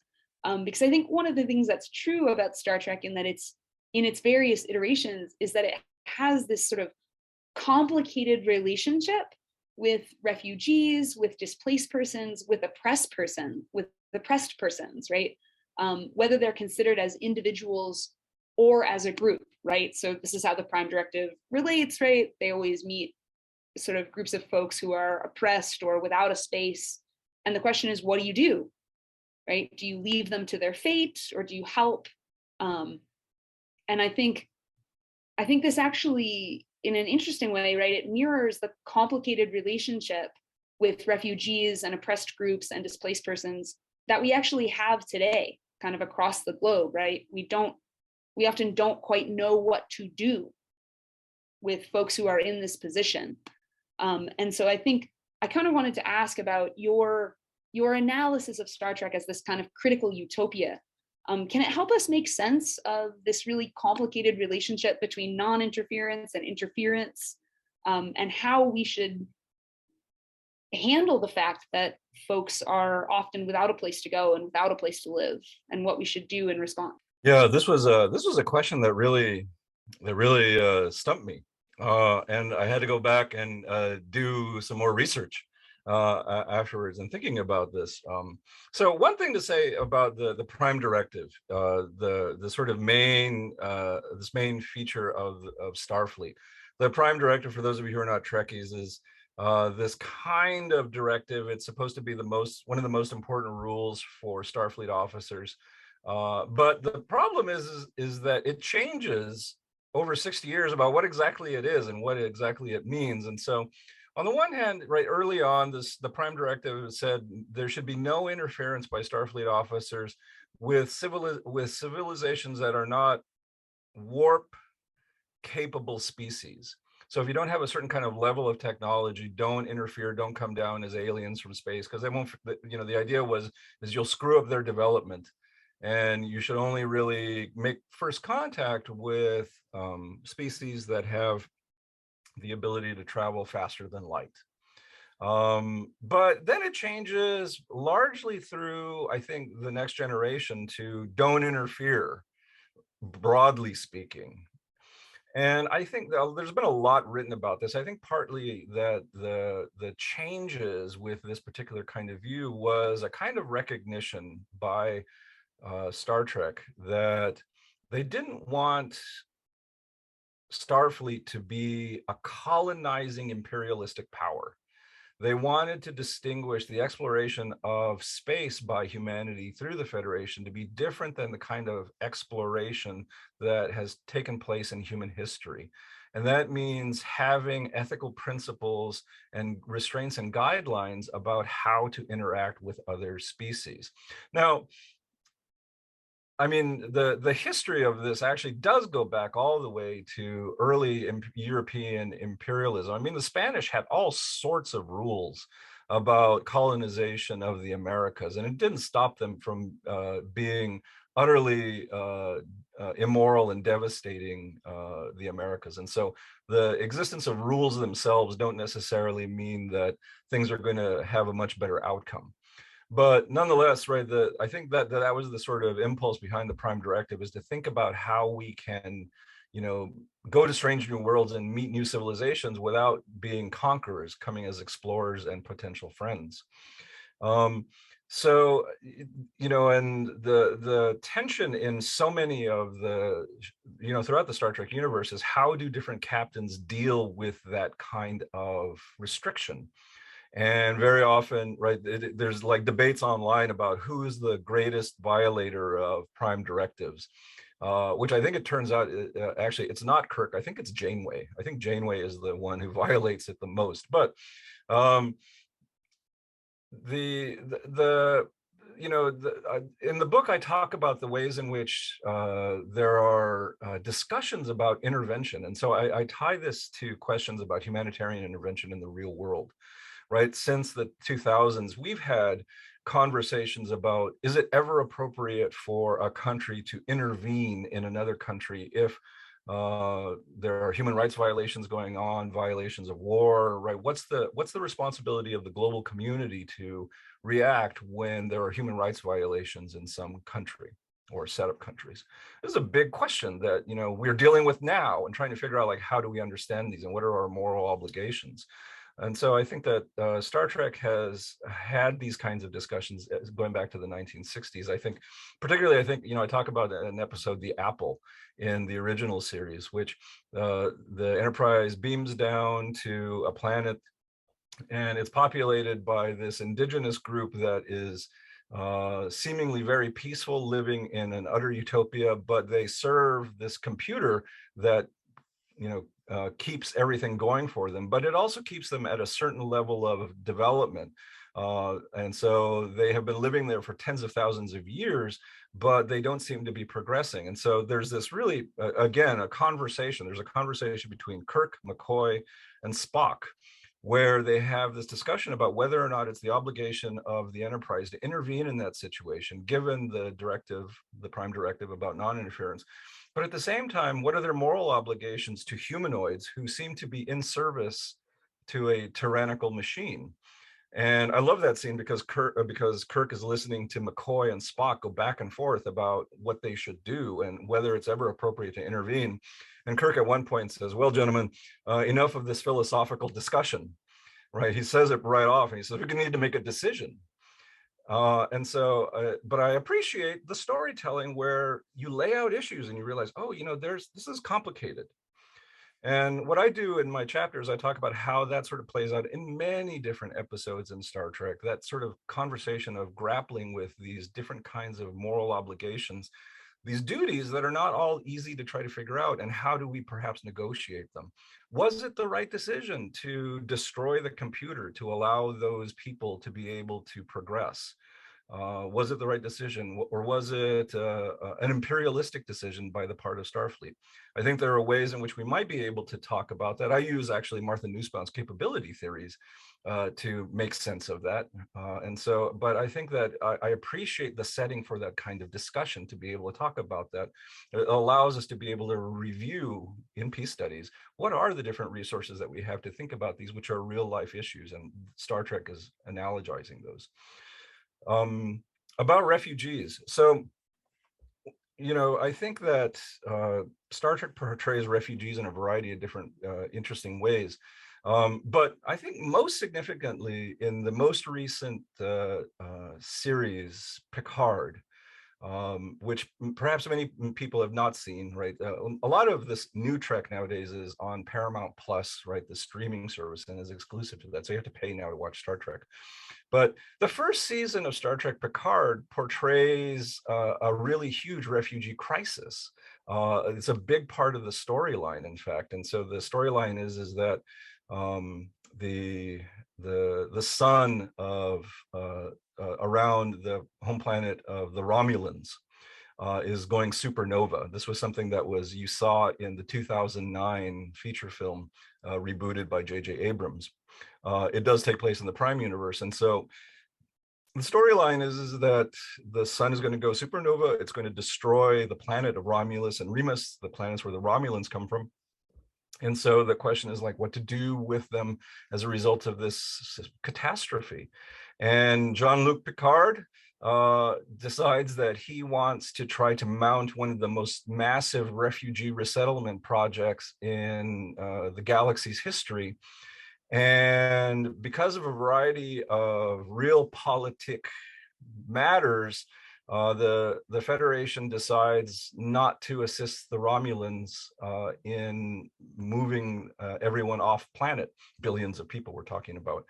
because I think one of the things that's true about Star Trek in its various iterations is that it has this sort of complicated relationship with refugees, with displaced persons, with oppressed persons, right? Whether they're considered as individuals or as a group, right? So this is how the Prime Directive relates, right? They always meet sort of groups of folks who are oppressed or without a space. And the question is, what do you do, right? Do you leave them to their fate or do you help? And I think this actually, in an interesting way, right, it mirrors the complicated relationship with refugees and oppressed groups and displaced persons that we actually have today, kind of across the globe, right? We often don't quite know what to do with folks who are in this position. And so I think I kind of wanted to ask about your analysis of Star Trek as this kind of critical utopia. Can it help us make sense of this really complicated relationship between non-interference and interference, and how we should handle the fact that folks are often without a place to go and without a place to live, and what we should do in response? Yeah, this was a question that really stumped me, and I had to go back and do some more research afterwards and thinking about this. So one thing to say about the Prime Directive, the sort of main feature of Starfleet. The Prime Directive, for those of you who are not Trekkies, is this kind of directive. It's supposed to be one of the most important rules for Starfleet officers. But the problem is that it changes over 60 years about what exactly it is and what exactly it means. And so on the one hand, right early on, the Prime Directive said there should be no interference by Starfleet officers with civilizations that are not warp capable species. So if you don't have a certain kind of level of technology, don't interfere, don't come down as aliens from space, because they won't, the idea is you'll screw up their development. And you should only really make first contact with species that have the ability to travel faster than light. But then it changes largely through, I think, the next generation to don't interfere, broadly speaking. And I think there's been a lot written about this. I think partly that the changes with this particular kind of view was a kind of recognition by Star Trek that they didn't want Starfleet to be a colonizing imperialistic power. They wanted to distinguish the exploration of space by humanity through the Federation to be different than the kind of exploration that has taken place in human history. And that means having ethical principles and restraints and guidelines about how to interact with other species. Now, I mean, the history of this actually does go back all the way to early European imperialism. I mean, the Spanish had all sorts of rules about colonization of the Americas, and it didn't stop them from being utterly immoral and devastating the Americas. And so the existence of rules themselves don't necessarily mean that things are going to have a much better outcome. But nonetheless, right, I think that was the sort of impulse behind the Prime Directive, is to think about how we can, go to strange new worlds and meet new civilizations without being conquerors, coming as explorers and potential friends. So, and the tension in so many of the, throughout the Star Trek universe is, how do different captains deal with that kind of restriction? And very often, right, there's like debates online about who is the greatest violator of Prime Directives, which I think it turns out, actually, it's not Kirk. I think it's Janeway. I think Janeway is the one who violates it the most. But in the book, I talk about the ways in which there are discussions about intervention. And so I tie this to questions about humanitarian intervention in the real world. Right? Since the 2000s, we've had conversations about, is it ever appropriate for a country to intervene in another country if there are human rights violations going on, violations of war, right? What's the responsibility of the global community to react when there are human rights violations in some country or set of countries? This is a big question that, we're dealing with now, and trying to figure out, like, how do we understand these and what are our moral obligations? And so I think that Star Trek has had these kinds of discussions going back to the 1960s. I think, particularly, I talk about an episode, The Apple, in the original series, which the Enterprise beams down to a planet, and it's populated by this indigenous group that is seemingly very peaceful, living in an utter utopia, but they serve this computer that, keeps everything going for them, but it also keeps them at a certain level of development. And so they have been living there for tens of thousands of years, but they don't seem to be progressing. And so there's this really, again, a conversation. There's a conversation between Kirk, McCoy, and Spock, where they have this discussion about whether or not it's the obligation of the Enterprise to intervene in that situation, given the Prime Directive about non-interference. But at the same time, what are their moral obligations to humanoids who seem to be in service to a tyrannical machine? And I love that scene because Kirk is listening to McCoy and Spock go back and forth about what they should do and whether it's ever appropriate to intervene. And Kirk at one point says, "Well, gentlemen, enough of this philosophical discussion," right? He says it right off, and he says, "We're going to need to make a decision." But I appreciate the storytelling where you lay out issues and you realize, oh, this is complicated. And what I do in my chapters, I talk about how that sort of plays out in many different episodes in Star Trek, that sort of conversation of grappling with these different kinds of moral obligations, these duties that are not all easy to try to figure out, and how do we perhaps negotiate them? Was it the right decision to destroy the computer to allow those people to be able to progress? Was it the right decision, or was it an imperialistic decision by the part of Starfleet? I think there are ways in which we might be able to talk about that. I use actually Martha Nussbaum's capability theories to make sense of that. But I think that I appreciate the setting for that kind of discussion, to be able to talk about that. It allows us to be able to review in peace studies, what are the different resources that we have to think about these, which are real life issues, and Star Trek is analogizing those. About refugees. So, I think that Star Trek portrays refugees in a variety of different interesting ways. But I think most significantly in the most recent series, Picard, which perhaps many people have not seen, right? A lot of this new Trek nowadays is on Paramount Plus, right? The streaming service, and is exclusive to that. So you have to pay now to watch Star Trek. But the first season of Star Trek Picard portrays a really huge refugee crisis. It's a big part of the storyline, in fact. And so the storyline is that the sun of around the home planet of the Romulans is going supernova. This was something that you saw in the 2009 feature film rebooted by J.J. Abrams. It does take place in the Prime universe. And so the storyline is that the sun is going to go supernova. It's going to destroy the planet of Romulus and Remus, the planets where the Romulans come from. And so the question is like what to do with them as a result of this catastrophe. And Jean-Luc Picard decides that he wants to try to mount one of the most massive refugee resettlement projects in the galaxy's history. And because of a variety of realpolitik matters, the Federation decides not to assist the Romulans in moving everyone off planet, billions of people we're talking about,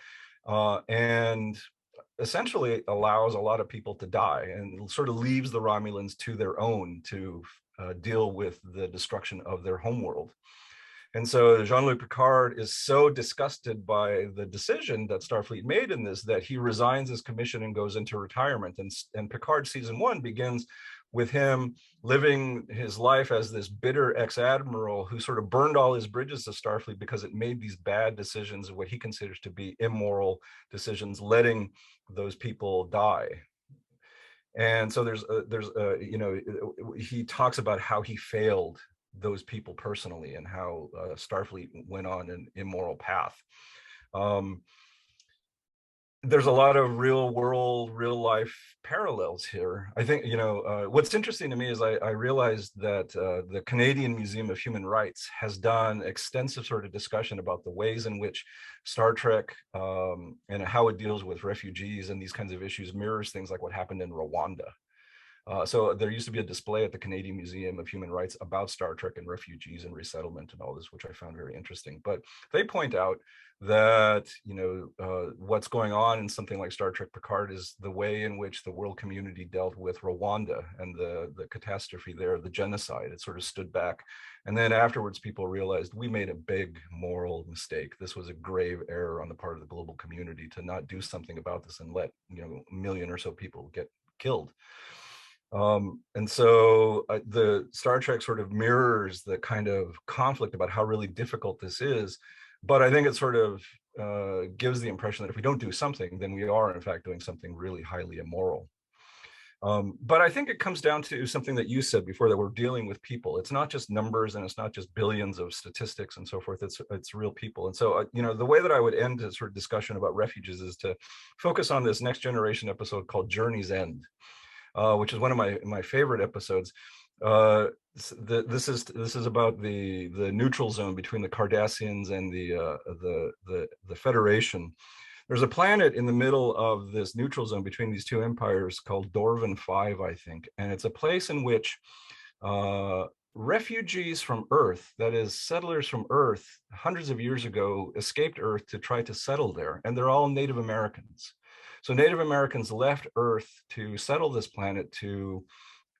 and essentially allows a lot of people to die and sort of leaves the Romulans to their own to deal with the destruction of their homeworld. And so Jean-Luc Picard is so disgusted by the decision that Starfleet made in this that he resigns his commission and goes into retirement. And Picard season 1 begins with him living his life as this bitter ex-admiral who sort of burned all his bridges to Starfleet because it made these bad decisions, what he considers to be immoral decisions, letting those people die. And so there's he talks about how he failed those people personally and how Starfleet went on an immoral path. There's a lot of real world, real life parallels here. I think, what's interesting to me is I realized that the Canadian Museum of Human Rights has done extensive sort of discussion about the ways in which Star Trek and how it deals with refugees and these kinds of issues mirrors things like what happened in Rwanda. So there used to be a display at the Canadian Museum of Human Rights about Star Trek and refugees and resettlement and all this, which I found very interesting. But they point out that, what's going on in something like Star Trek Picard is the way in which the world community dealt with Rwanda and the catastrophe there, the genocide. It sort of stood back. And then afterwards, people realized we made a big moral mistake. This was a grave error on the part of the global community to not do something about this and let, a million or so people get killed. And so the Star Trek sort of mirrors the kind of conflict about how really difficult this is. But I think it sort of gives the impression that if we don't do something, then we are in fact doing something really highly immoral. But I think it comes down to something that you said before, that we're dealing with people. It's not just numbers and it's not just billions of statistics and so forth. It's real people. And so, the way that I would end this sort of discussion about refugees is to focus on this Next Generation episode called Journey's End. Which is one of my favorite episodes. This is about the neutral zone between the Cardassians and the Federation. There's a planet in the middle of this neutral zone between these two empires called Dorvan 5, I think, and it's a place in which refugees from Earth, that is, settlers from Earth, hundreds of years ago, escaped Earth to try to settle there, and they're all Native Americans. So Native Americans left Earth to settle this planet to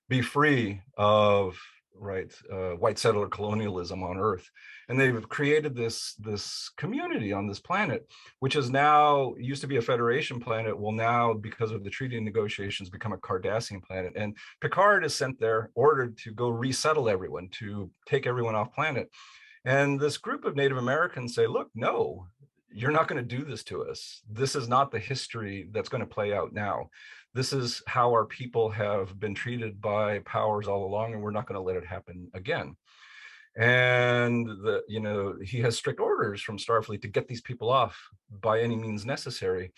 be free of white settler colonialism on Earth. And they've created this community on this planet, which is now, used to be a Federation planet, will now, because of the treaty negotiations, become a Cardassian planet. And Picard is sent there, ordered to go resettle everyone, to take everyone off planet. And this group of Native Americans say, look, no, you're not going to do this to us. This is not the history that's going to play out now. This is how our people have been treated by powers all along, and we're not going to let it happen again. And he has strict orders from Starfleet to get these people off by any means necessary.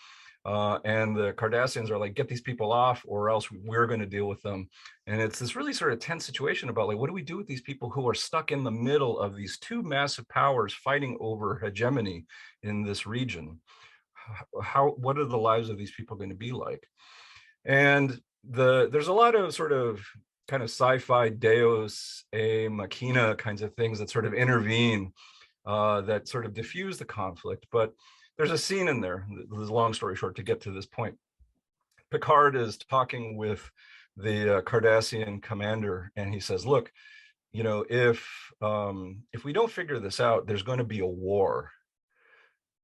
And the Cardassians are like, get these people off or else we're going to deal with them. And it's this really sort of tense situation about like, what do we do with these people who are stuck in the middle of these two massive powers fighting over hegemony in this region? What are the lives of these people going to be like? And there's a lot of sort of kind of sci-fi Deus a machina kinds of things that sort of intervene, that sort of diffuse the conflict. But there's a scene in there, this long story short, to get to this point. Picard is talking with the Cardassian commander, and he says, look, you know, if we don't figure this out, there's going to be a war.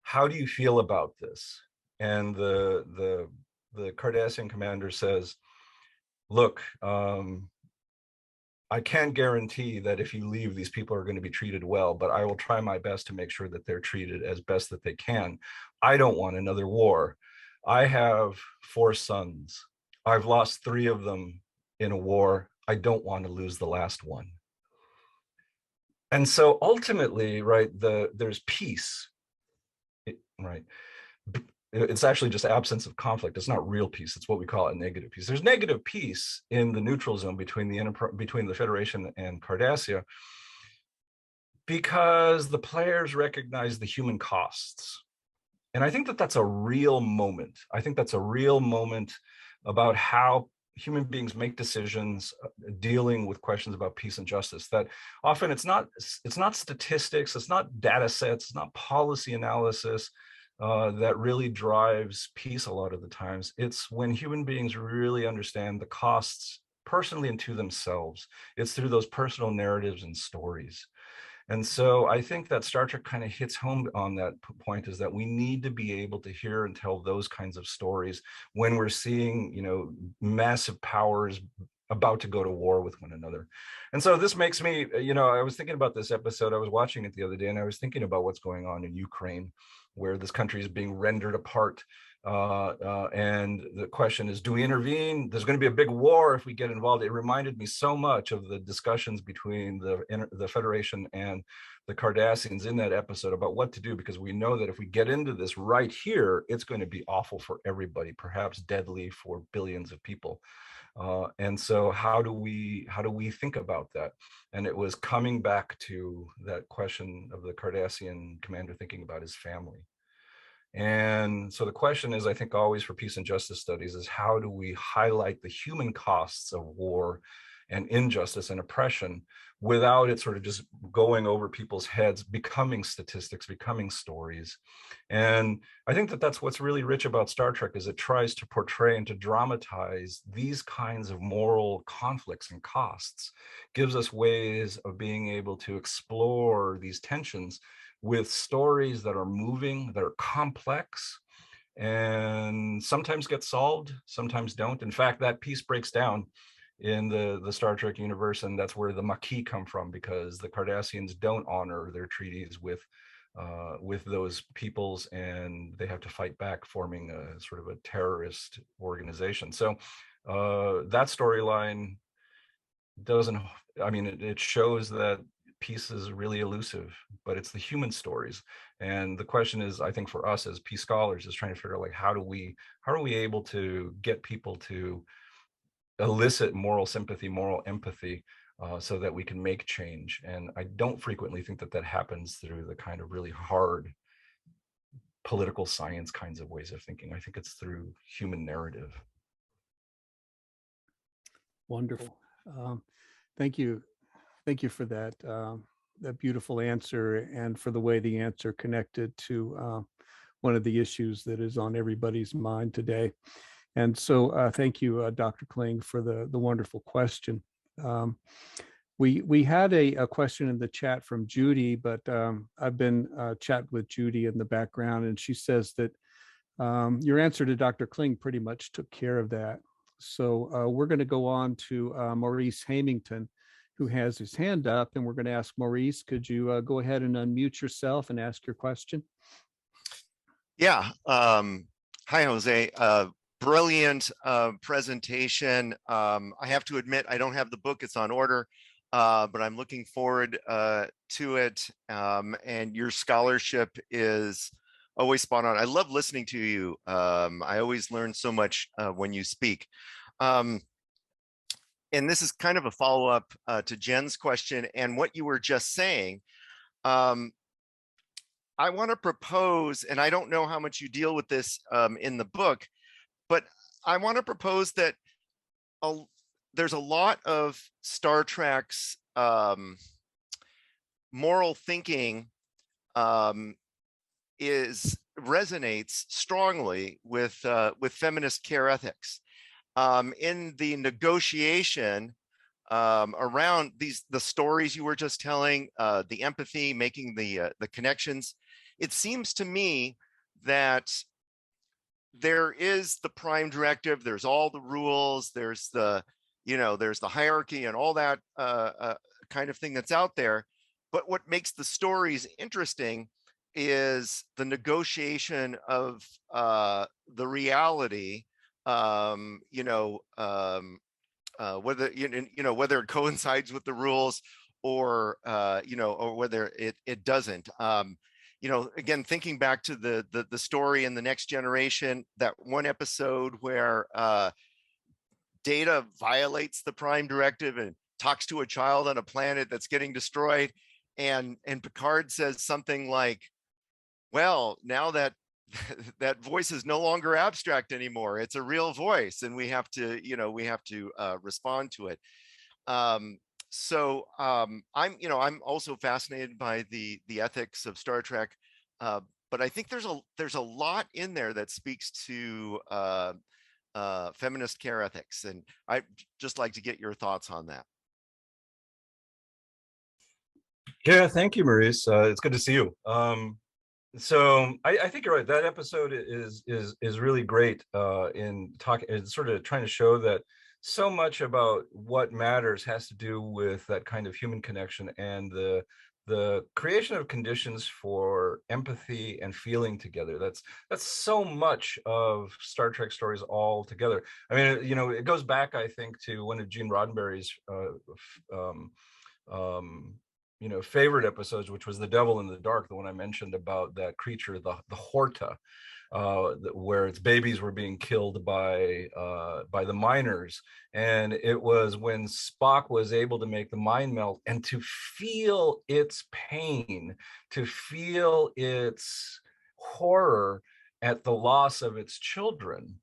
How do you feel about this? And the Cardassian commander says, look, I can't guarantee that if you leave, these people are going to be treated well, but I will try my best to make sure that they're treated as best that they can. I don't want another war. I have 4 sons. I've lost 3 of them in a war. I don't want to lose the last one. And so ultimately, right, there's peace, right? It's actually just absence of conflict. It's not real peace. It's what we call a negative peace. There's negative peace in the neutral zone between the Federation and Cardassia, because the players recognize the human costs. And I think that that's a real moment. I think that's a real moment about how human beings make decisions dealing with questions about peace and justice, that often it's not statistics, it's not data sets, it's not policy analysis that really drives peace a lot of the times. It's when human beings really understand the costs personally and to themselves. It's through those personal narratives and stories. And so I think that Star Trek kind of hits home on that point, is that we need to be able to hear and tell those kinds of stories when we're seeing, you know, massive powers about to go to war with one another. And so this makes me, you know, I was thinking about this episode, I was watching it the other day, and I was thinking about what's going on in Ukraine, where this country is being rendered apart. And the question is, do we intervene? There's going to be a big war if we get involved. It reminded me so much of the discussions between the Federation and the Cardassians in that episode about what to do, because we know that if we get into this right here, it's going to be awful for everybody, perhaps deadly for billions of people. And so how do we think about that? And it was coming back to that question of the Cardassian commander thinking about his family. And so the question is, I think always for peace and justice studies, is how do we highlight the human costs of war and injustice and oppression without it sort of just going over people's heads, becoming statistics, becoming stories. And I think that that's what's really rich about Star Trek, is it tries to portray and to dramatize these kinds of moral conflicts and costs, gives us ways of being able to explore these tensions with stories that are moving, that are complex, and sometimes get solved, sometimes don't. In fact, that piece breaks down in the Star Trek universe, and that's where the Maquis come from, because the Cardassians don't honor their treaties with those peoples, and they have to fight back, forming a sort of a terrorist organization. So that storyline doesn't, I mean, it shows that peace is really elusive, but it's the human stories. And the question is, I think for us as peace scholars, is trying to figure out, like, how are we able to get people to elicit moral sympathy, moral empathy, so that we can make change. And I don't frequently think that that happens through the kind of really hard political science kinds of ways of thinking. I think it's through human narrative. Wonderful. Thank you. Thank you for that beautiful answer, and for the way the answer connected to one of the issues that is on everybody's mind today. And so thank you, Dr. Kling, for the wonderful question. We had a question in the chat from Judy, but I've been chatting with Judy in the background, and she says that your answer to Dr. Kling pretty much took care of that. So we're going to go on to Maurice Hamington, who has his hand up, and we're going to ask Maurice, could you go ahead and unmute yourself and ask your question? Yeah. Hi, Jose. Brilliant presentation. I have to admit, I don't have the book, it's on order, but I'm looking forward to it. And your scholarship is always spot on. I love listening to you. I always learn so much when you speak. And this is kind of a follow-up to Jen's question and what you were just saying. I want to propose, and I don't know how much you deal with this in the book, but I want to propose that there's a lot of Star Trek's moral thinking resonates strongly with feminist care ethics. In the negotiation around the stories you were just telling, the empathy, making the connections, it seems to me that there is the Prime Directive, there's all the rules, there's the hierarchy and all that kind of thing that's out there. But what makes the stories interesting is the negotiation of the reality, whether whether it coincides with the rules or or whether it doesn't. Again, thinking back to the story in The Next Generation, that one episode where Data violates the Prime Directive and talks to a child on a planet that's getting destroyed, and Picard says something like, well, now that that voice is no longer abstract anymore, it's a real voice, and we have to respond to it. I'm also fascinated by the ethics of Star Trek, but I think there's a lot in there that speaks to feminist care ethics, and I'd just like to get your thoughts on that. Yeah, thank you, Maurice. It's good to see you. So I think you're right. That episode is really great in talking. It's sort of trying to show that so much about what matters has to do with that kind of human connection and the creation of conditions for empathy and feeling together. That's so much of Star Trek stories all together. I mean, it goes back, I think, to one of Gene Roddenberry's favorite episodes, which was The Devil in the Dark, the one I mentioned about that creature, the Horta, where its babies were being killed by the miners. And it was when Spock was able to make the mind melt and to feel its pain, to feel its horror at the loss of its children.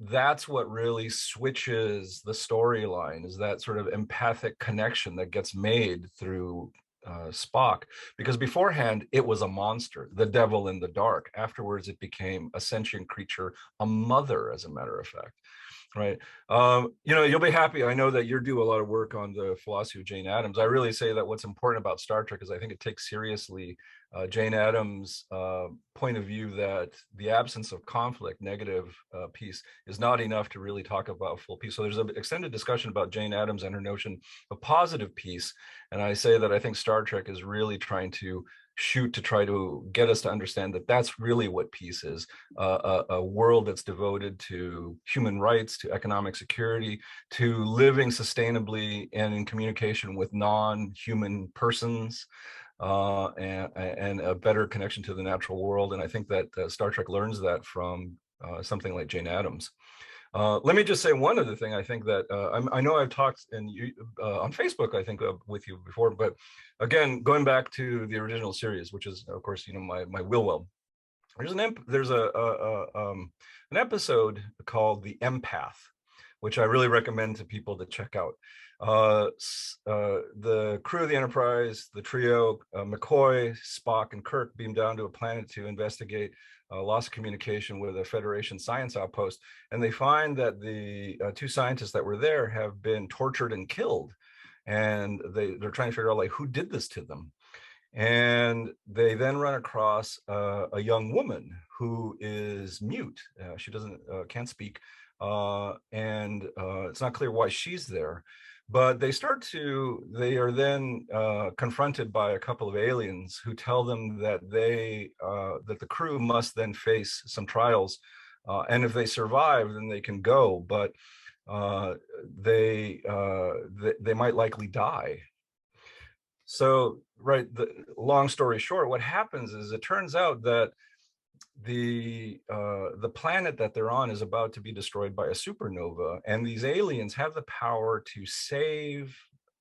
That's what really switches the storyline, is that sort of empathic connection that gets made through Spock, because beforehand it was a monster, the devil in the dark. Afterwards it became a sentient creature, a mother, as a matter of fact. Right. You'll be happy. I know that you do a lot of work on the philosophy of Jane Addams. I really say that what's important about Star Trek is I think it takes seriously Jane Addams' point of view that the absence of conflict, negative peace, is not enough to really talk about full peace. So there's an extended discussion about Jane Addams and her notion of positive peace. And I say that I think Star Trek is really trying to shoot to try to get us to understand that that's really what peace is, a world that's devoted to human rights, to economic security, to living sustainably and in communication with non-human persons, and a better connection to the natural world. And I think that Star Trek learns that from something like Jane Addams. Let me just say one other thing. I think that I know I've talked on Facebook, I think, with you before, but again, going back to the original series, which is, of course, my Wilwell. There's an episode called The Empath, which I really recommend to people to check out. The crew of the Enterprise, the trio, McCoy, Spock, and Kirk, beam down to a planet to investigate loss of communication with a Federation science outpost, and they find that the two scientists that were there have been tortured and killed, and they're trying to figure out, like, who did this to them. And they then run across a young woman who is mute. She can't speak, and it's not clear why she's there. But they are then confronted by a couple of aliens who tell them that that the crew must then face some trials, and if they survive, then they can go, but they might likely die. So, right, long story short, what happens is it turns out that the planet that they're on is about to be destroyed by a supernova, and these aliens have the power to save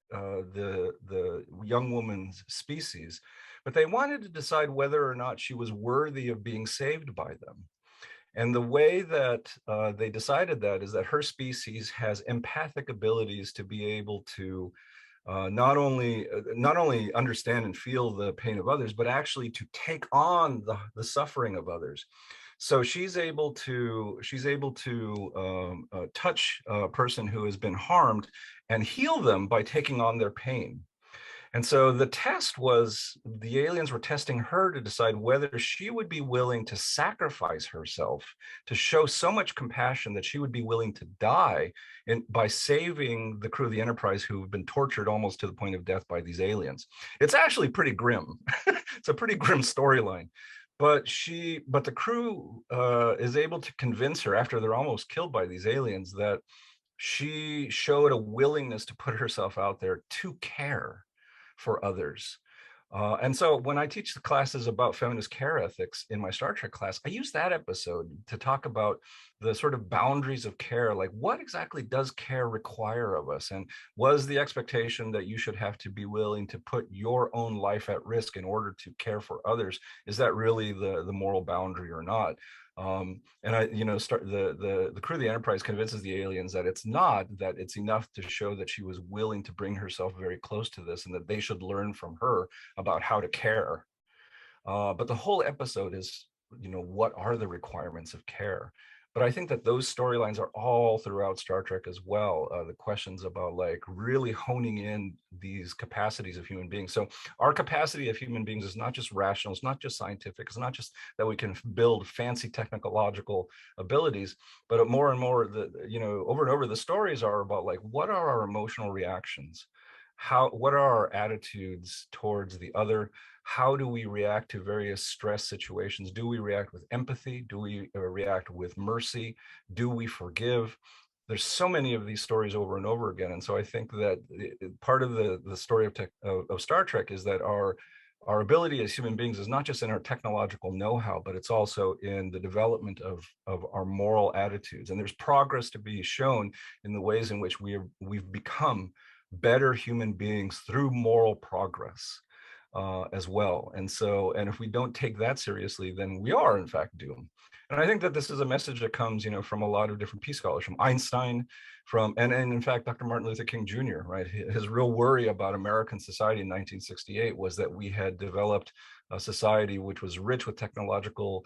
the young woman's species, but they wanted to decide whether or not she was worthy of being saved by them. And the way that they decided that is that her species has empathic abilities to be able to not only understand and feel the pain of others, but actually to take on the suffering of others. So she's able to touch a person who has been harmed and heal them by taking on their pain. And so the test was, the aliens were testing her to decide whether she would be willing to sacrifice herself, to show so much compassion that she would be willing to die by saving the crew of the Enterprise, who have been tortured almost to the point of death by these aliens. It's actually pretty grim. It's a pretty grim storyline. But the crew is able to convince her, after they're almost killed by these aliens, that she showed a willingness to put herself out there to care for others. And so when I teach the classes about feminist care ethics in my Star Trek class, I use that episode to talk about the sort of boundaries of care, like what exactly does care require of us? And was the expectation that you should have to be willing to put your own life at risk in order to care for others? Is that really the moral boundary or not? And the crew of the Enterprise convinces the aliens that it's not, that it's enough to show that she was willing to bring herself very close to this, and that they should learn from her about how to care. But the whole episode is, what are the requirements of care? But I think that those storylines are all throughout Star Trek as well. The questions about like really honing in these capacities of human beings. So our capacity of human beings is not just rational, it's not just scientific, it's not just that we can build fancy technological abilities, but more and more, over and over, the stories are about like, what are our emotional reactions? What are our attitudes towards the other? How do we react to various stress situations? Do we react with empathy? Do we react with mercy? Do we forgive? There's so many of these stories over and over again. And so I think that part of the story of Star Trek is that our ability as human beings is not just in our technological know-how, but it's also in the development of our moral attitudes. And there's progress to be shown in the ways in which we've become better human beings through moral progress as well. And if we don't take that seriously, then we are in fact doomed. And I think that this is a message that comes, from a lot of different peace scholars, from Einstein, and in fact, Dr. Martin Luther King Jr., right? His real worry about American society in 1968 was that we had developed a society which was rich with technological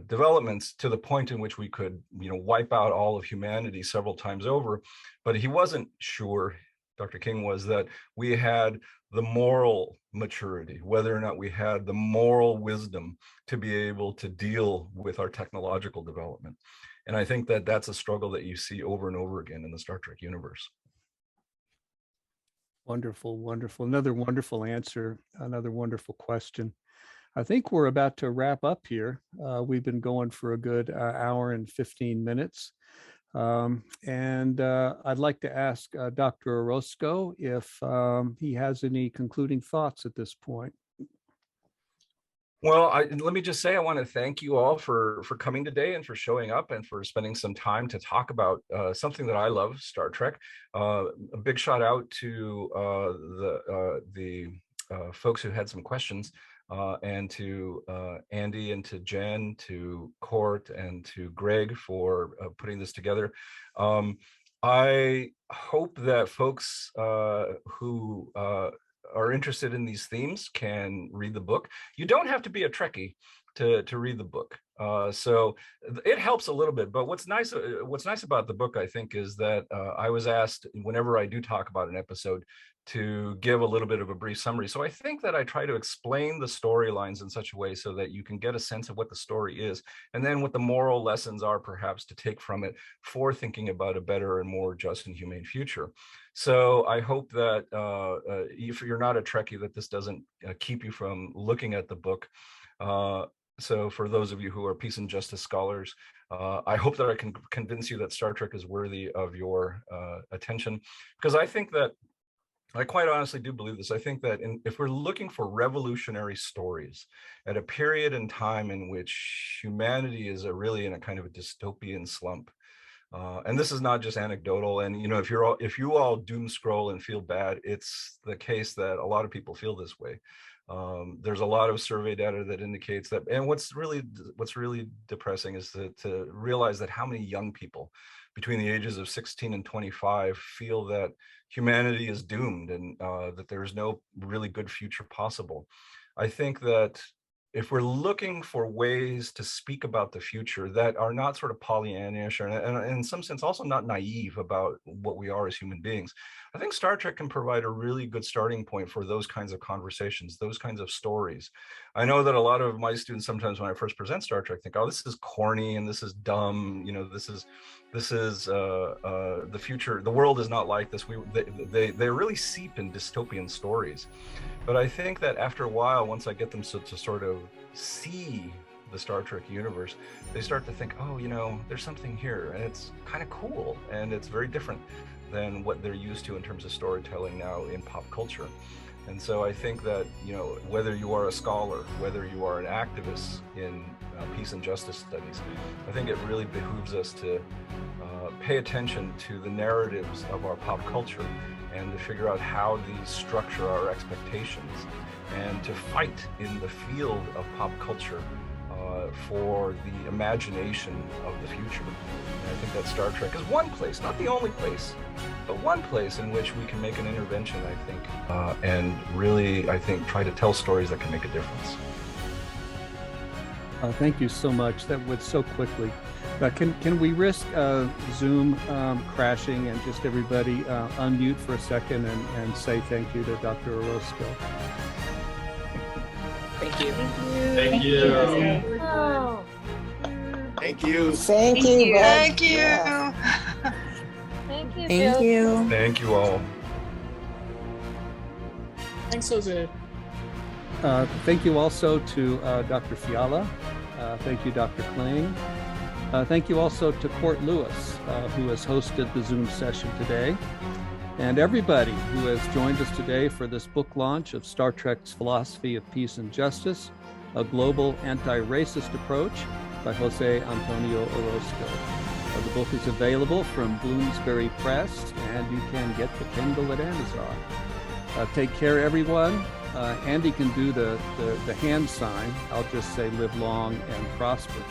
developments to the point in which we could, wipe out all of humanity several times over. But he wasn't sure, Dr. King was, that we had the moral maturity, whether or not we had the moral wisdom to be able to deal with our technological development. And I think that that's a struggle that you see over and over again in the Star Trek universe. Wonderful, wonderful. Another wonderful answer, another wonderful question. I think we're about to wrap up here. We've been going for a good hour and 15 minutes. And I'd like to ask Dr. Orozco if he has any concluding thoughts at this point. Well, let me just say, I want to thank you all for coming today and for showing up and for spending some time to talk about something that I love, Star Trek. A big shout out to the folks who had some questions, and to Andy and to Jen, to Court and to Greg for putting this together. I hope that folks who are interested in these themes can read the book. You don't have to be a Trekkie to read the book. So it helps a little bit, but what's nice about the book, I think, is that I was asked, whenever I do talk about an episode, to give a little bit of a brief summary. So I think that I try to explain the storylines in such a way so that you can get a sense of what the story is, and then what the moral lessons are perhaps to take from it for thinking about a better and more just and humane future. So I hope that if you're not a Trekkie, that this doesn't keep you from looking at the book. So for those of you who are peace and justice scholars, I hope that I can convince you that Star Trek is worthy of your attention, because I think that, I quite honestly do believe this. I think that if we're looking for revolutionary stories at a period in time in which humanity is really in a kind of a dystopian slump, and this is not just anecdotal, and if you all doom scroll and feel bad, it's the case that a lot of people feel this way. There's a lot of survey data that indicates that. And what's really depressing is to realize that how many young people between the ages of 16 and 25 feel that humanity is doomed and that there's no really good future possible. I think that if we're looking for ways to speak about the future that are not sort of Pollyannish and in some sense also not naive about what we are as human beings, I think Star Trek can provide a really good starting point for those kinds of conversations, those kinds of stories. I know that a lot of my students sometimes when I first present Star Trek think, oh, this is corny and this is dumb, you know, this is the future. The world is not like this. They really seep in dystopian stories. But I think that after a while, once I get them to sort of see the Star Trek universe, they start to think, oh, you know, there's something here and it's kind of cool and it's very different than what they're used to in terms of storytelling now in pop culture. And so I think that, you know, whether you are a scholar, whether you are an activist in peace and justice studies, I think it really behooves us to pay attention to the narratives of our pop culture and to figure out how these structure our expectations and to fight in the field of pop culture for the imagination of the future. And I think that Star Trek is one place, not the only place, but one place in which we can make an intervention, I think, and really, I think, try to tell stories that can make a difference. Thank you so much. That went so quickly. Can we risk Zoom crashing and just everybody unmute for a second and say thank you to Dr. Orozco? Thank you. Thank you. Oh. Thank you. Thank you. Thank you. Yeah. Thank you. Thank Jill. you. Thank you all. Thanks, Jose. Thank you also to Dr. Fiala. Thank you, Dr. Kling. Thank you also to Court Lewis, who has hosted the Zoom session today, and everybody who has joined us today for this book launch of Star Trek's Philosophy of Peace and Justice, A Global Anti-Racist Approach by Jose Antonio Orozco. The book is available from Bloomsbury Press, and you can get the Kindle at Amazon. Take care, everyone. Andy can do the hand sign. I'll just say live long and prosper.